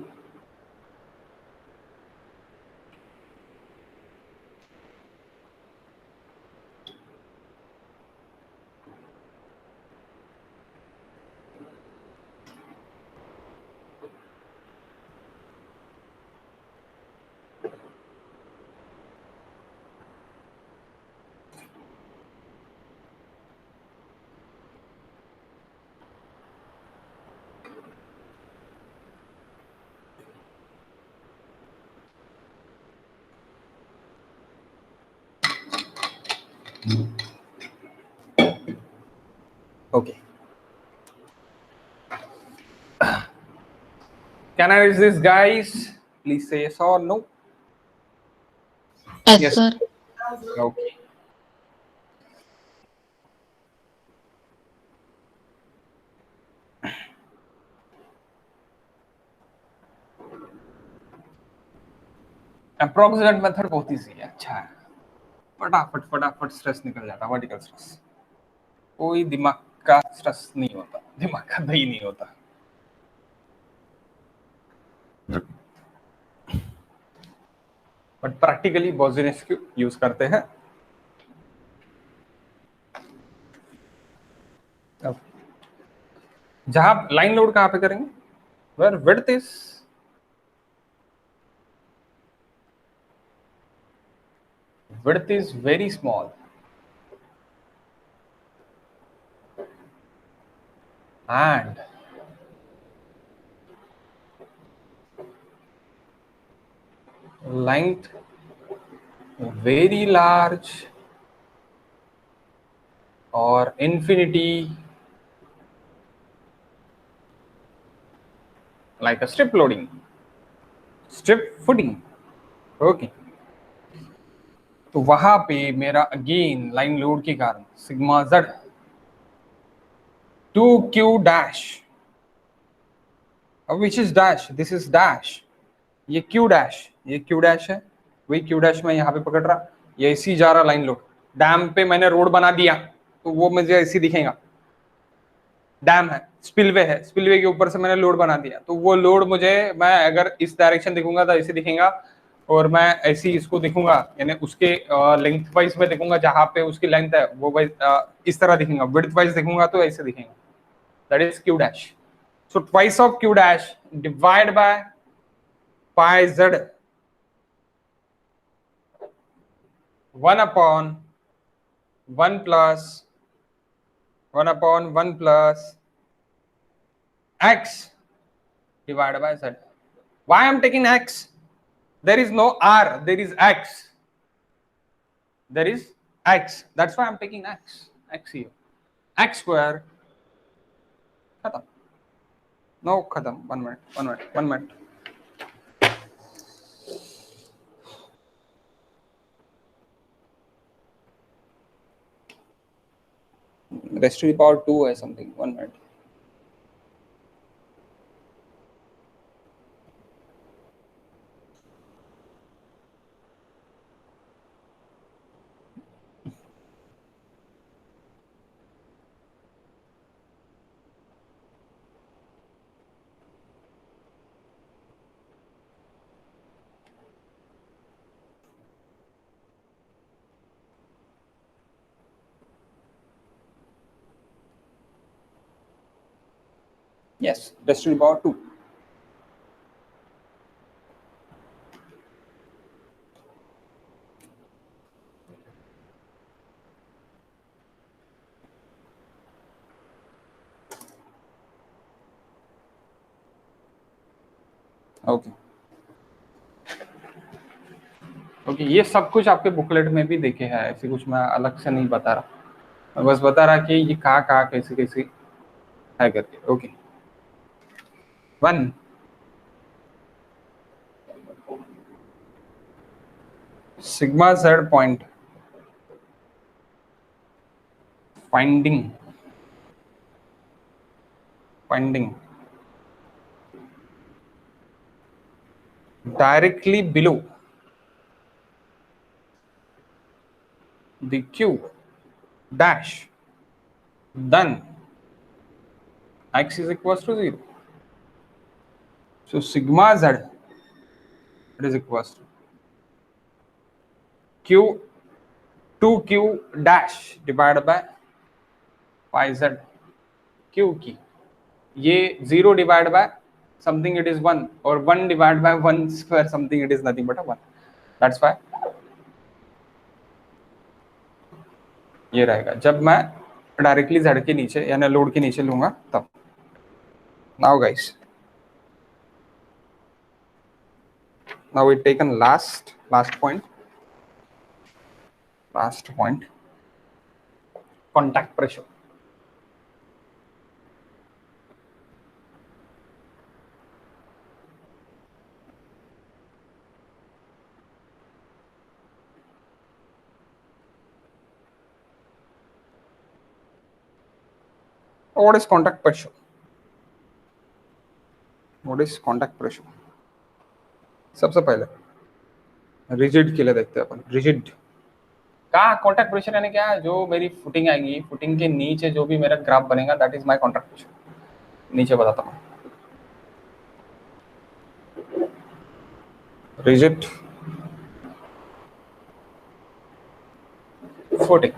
Okay. Can I erase this, guys? Please say yes or no. Yes, Yes. sir. Okay. Approximate method बहुत ईजी है. अच्छा है, फटाफट फटाफट स्ट्रेस निकल जाता. वर्टिकल स्ट्रेस, कोई दिमाग का स्ट्रेस नहीं होता, दिमाग का दही नहीं होता. बट प्रैक्टिकली बॉजिनेस्क्यू यूज करते हैं. अब जहां लाइन लोड कहां पे करेंगे? Where width is very small and length very large or infinity, like a strip loading, strip footing. Okay, तो वहां पे मेरा अगेन लाइन लोड के कारण सिग्मा z 2q डैश. अब which is dash? This is dash. ये q dash, ये q dash है. वही q डैश मैं यहाँ पे पकड़ रहा, ये ऐसी जा रहा लाइन लोड. डैम पे मैंने रोड बना दिया तो वो मुझे ऐसी दिखेगा. डैम है, स्पिलवे है, स्पिलवे के ऊपर से मैंने लोड बना दिया, तो वो लोड मुझे, मैं अगर इस डायरेक्शन दिखूंगा तो ऐसे दिखेगा, और मैं ऐसी इसको दिखूंगा यानी उसके लेंथ वाइज में दिखूंगा, जहां पे उसकी लेंथ है वो वाइज इस तरह दिखेगा, विड्थ वाइज दिखूंगा तो ऐसे दिखेगा, that is Q dash. So twice of Q dash divide by pi Z 1 upon 1 plus 1 upon 1 plus x divided by z. Why I am taking x? There is no r, there is x. There is x. That's why I am taking x. X here. X square. Khatam. No, khatam. 1 minute. 1 minute. 1 minute. Raised to the power 2 or something. 1 minute. Yes, raised to the power 2. Okay okay, ये सब कुछ आपके booklet में भी देखे हैं, ऐसे कुछ मैं अलग से नहीं बता रहा, मैं बस बता रहा कि ये कहाँ कैसे कैसे है करके. Okay 1 sigma z point finding directly below the q dash, then x is equals to 0. So sigma z, it is equals to q 2q dash divided by pi z q की, ये 0 divided by something it is 1, or 1 divided by 1 square something it is nothing but a 1. That's why ये रहेगा जब मैं directly z के नीचे यानी load के नीचे लूंगा तब. Now guys, now we taken last point, contact pressure. What is contact pressure? What is contact pressure? सबसे पहले रिजिड के लिए देखते हैं अपन. रिजिड का कॉन्टैक्ट प्रेशर यानी क्या है, जो मेरी फुटिंग आएगी, फुटिंग के नीचे जो भी मेरा ग्राफ बनेगा that is my contact pressure. नीचे बताता हूँ. Rigid footing,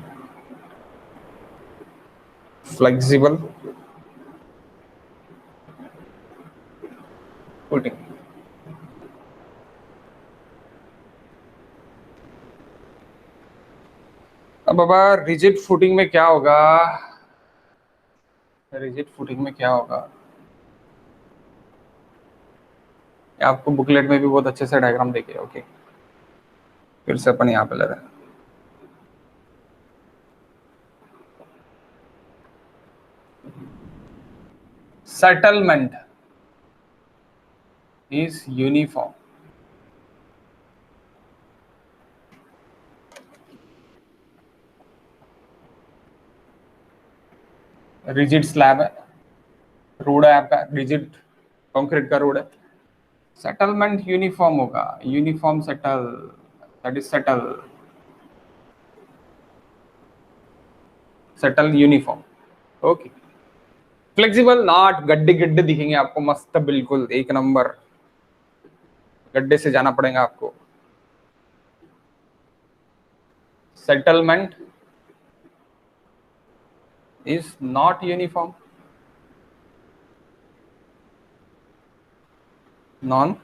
flexible footing. अब बाबा रिजिड फुटिंग में क्या होगा, रिजिड फुटिंग में क्या होगा, आपको बुकलेट में भी बहुत अच्छे से डायग्राम देखे. ओके फिर से अपन यहाँ पे ले रहे हैं. Settlement is uniform. Rigid slab है, रोड है आपका, रिजिड कंक्रीट का रोड है. सेटलमेंट यूनिफॉर्म होगा, uniform settle, that is settle uniform. Okay flexible not, गड्ढे गड्ढे दिखेंगे आपको मस्त, बिल्कुल एक नंबर, गड्ढे से जाना पड़ेगा आपको। Settlement is not uniform, non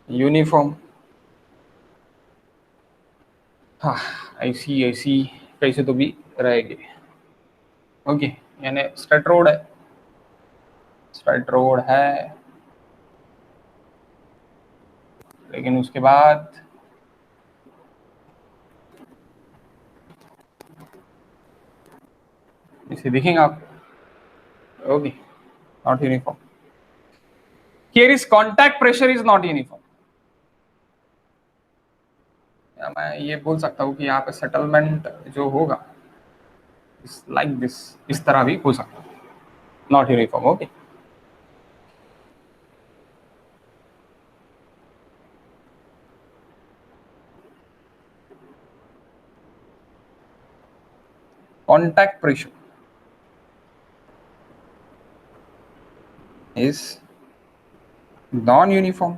uniform. हाँ, ऐसी ऐसी कैसे तो भी रहेगी। ओके, यानी स्ट्रेट रोड है, स्ट्रेट रोड है, लेकिन उसके बाद इसे देखेंगे आप। Okay, not uniform. Here is contact pressure is not uniform. मैं ये बोल सकता हूँ कि यहाँ पे सेटलमेंट जो होगा लाइक दिस, इस तरह भी हो सकता है, not uniform. Okay, contact pressure is non-uniform.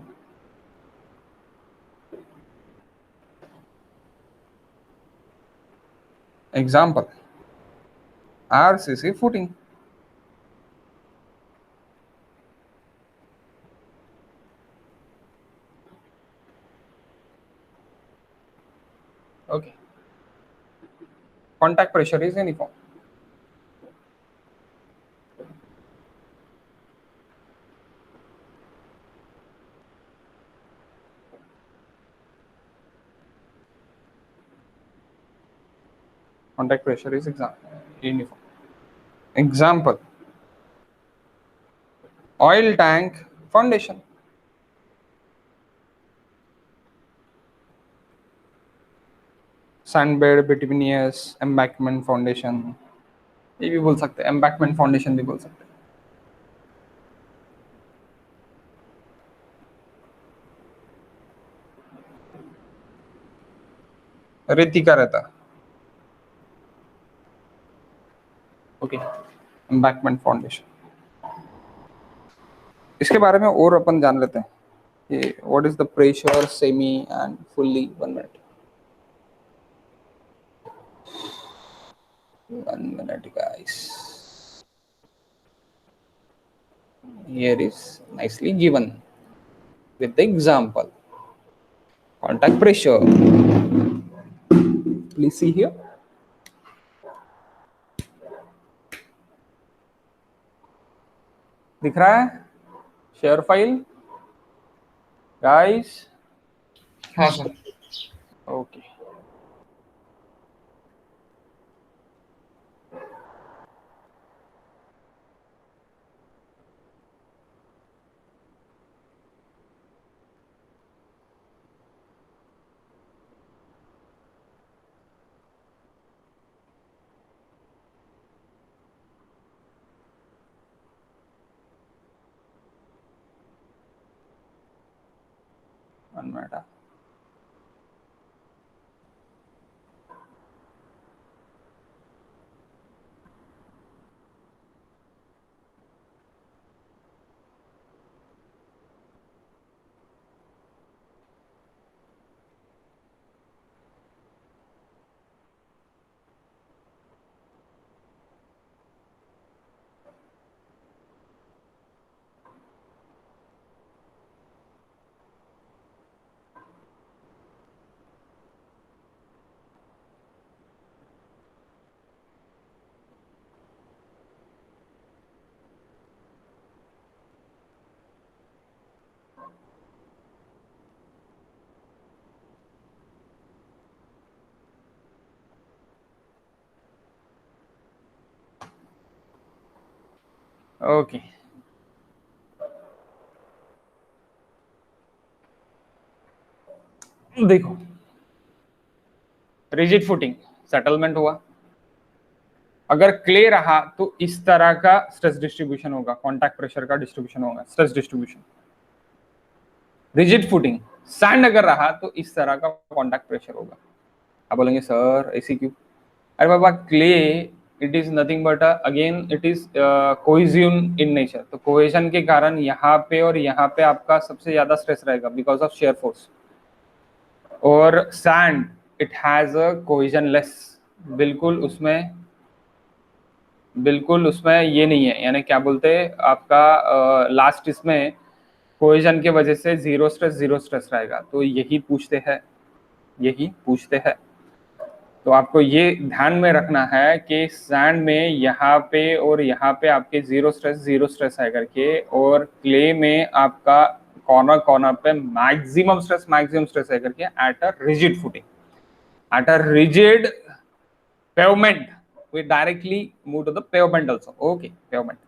Example, RCC footing. Okay, contact pressure is uniform. Contact pressure is uniform. Example, oil tank foundation. Sandbed bituminous embankment foundation, ये भी बोल सकते हैं, embankment foundation भी बोल सकते हैं, रेती का रहता। Okay, embankment foundation। इसके बारे में और अपन जान लेते हैं कि what is the pressure semi and fully. 1 minute, 1 minute guys, here is nicely given with the example contact pressure. Please see here, दिख रहा है शेयर फाइल गाइस? हाँ sir. Okay, one minute. Okay, देखो, रिजिड फुटिंग सेटलमेंट हुआ, अगर clay रहा तो इस तरह का स्ट्रेस डिस्ट्रीब्यूशन होगा, कॉन्टैक्ट प्रेशर का डिस्ट्रीब्यूशन होगा, stress distribution. Rigid footing sand अगर रहा तो इस तरह का कॉन्टैक्ट प्रेशर होगा। आप बोलेंगे सर ऐसी क्यों? अरे बाबा, clay it is nothing but again it is cohesion in nature. तो कोहेजन के कारण यहाँ पे और यहाँ पे आपका सबसे ज्यादा स्ट्रेस रहेगा बिकॉज ऑफ शेयर फोर्स। और sand it has a cohesion less, बिल्कुल उसमें ये नहीं है, यानी क्या बोलते हैं आपका लास्ट इसमें कोहेजन के वजह से जीरो स्ट्रेस रहेगा। तो यही पूछते हैं। तो आपको ये ध्यान में रखना है कि सैंड में यहाँ पे और यहाँ पे आपके जीरो स्ट्रेस है करके, और क्ले में आपका कॉर्नर पे मैक्सिमम स्ट्रेस है करके at a rigid footing, at a rigid pavement we directly move to the pavement also. Okay, pavement.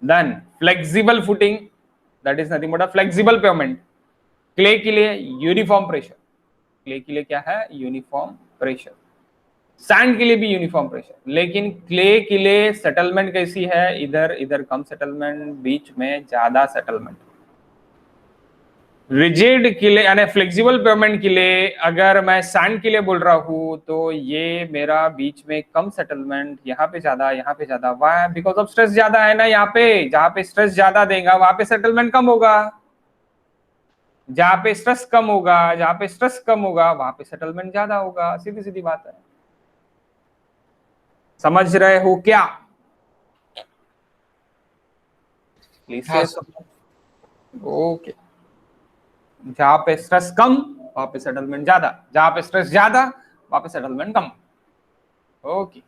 Then flexible footing, that is nothing but a flexible pavement. Clay के लिए uniform pressure, clay के लिए क्या है uniform pressure, sand के लिए भी uniform pressure. लेकिन क्ले के लिए सेटलमेंट कैसी है, इधर कम सेटलमेंट, बीच में ज्यादा सेटलमेंट। रिजिड के लिए यानी फ्लेक्सिबल पेमेंट के लिए अगर मैं सैंड के लिए बोल रहा हूं तो ये मेरा बीच में कम सेटलमेंट, यहाँ पे ज्यादा। वाई? बिकॉज ऑफ स्ट्रेस ज्यादा है ना यहाँ पे। जहाँ पे स्ट्रेस ज्यादा देगा वहां पे सेटलमेंट कम होगा, जहाँ पे स्ट्रेस कम होगा वहां पे सेटलमेंट ज्यादा होगा। सीधी सीधी बात है, समझ रहे हो क्या? प्लीज हाँ से ओके। जहां पे स्ट्रेस कम वहां पे सेटलमेंट ज्यादा, जहां पे स्ट्रेस ज्यादा वहां पे सेटलमेंट कम। ओके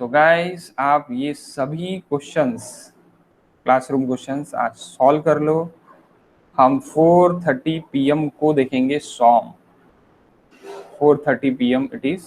सो गाइस, आप ये सभी क्वेश्चंस, क्लासरूम क्वेश्चंस आज सॉल्व कर लो। हम 4:30 PM को देखेंगे सॉम, 4:30 PM इट इज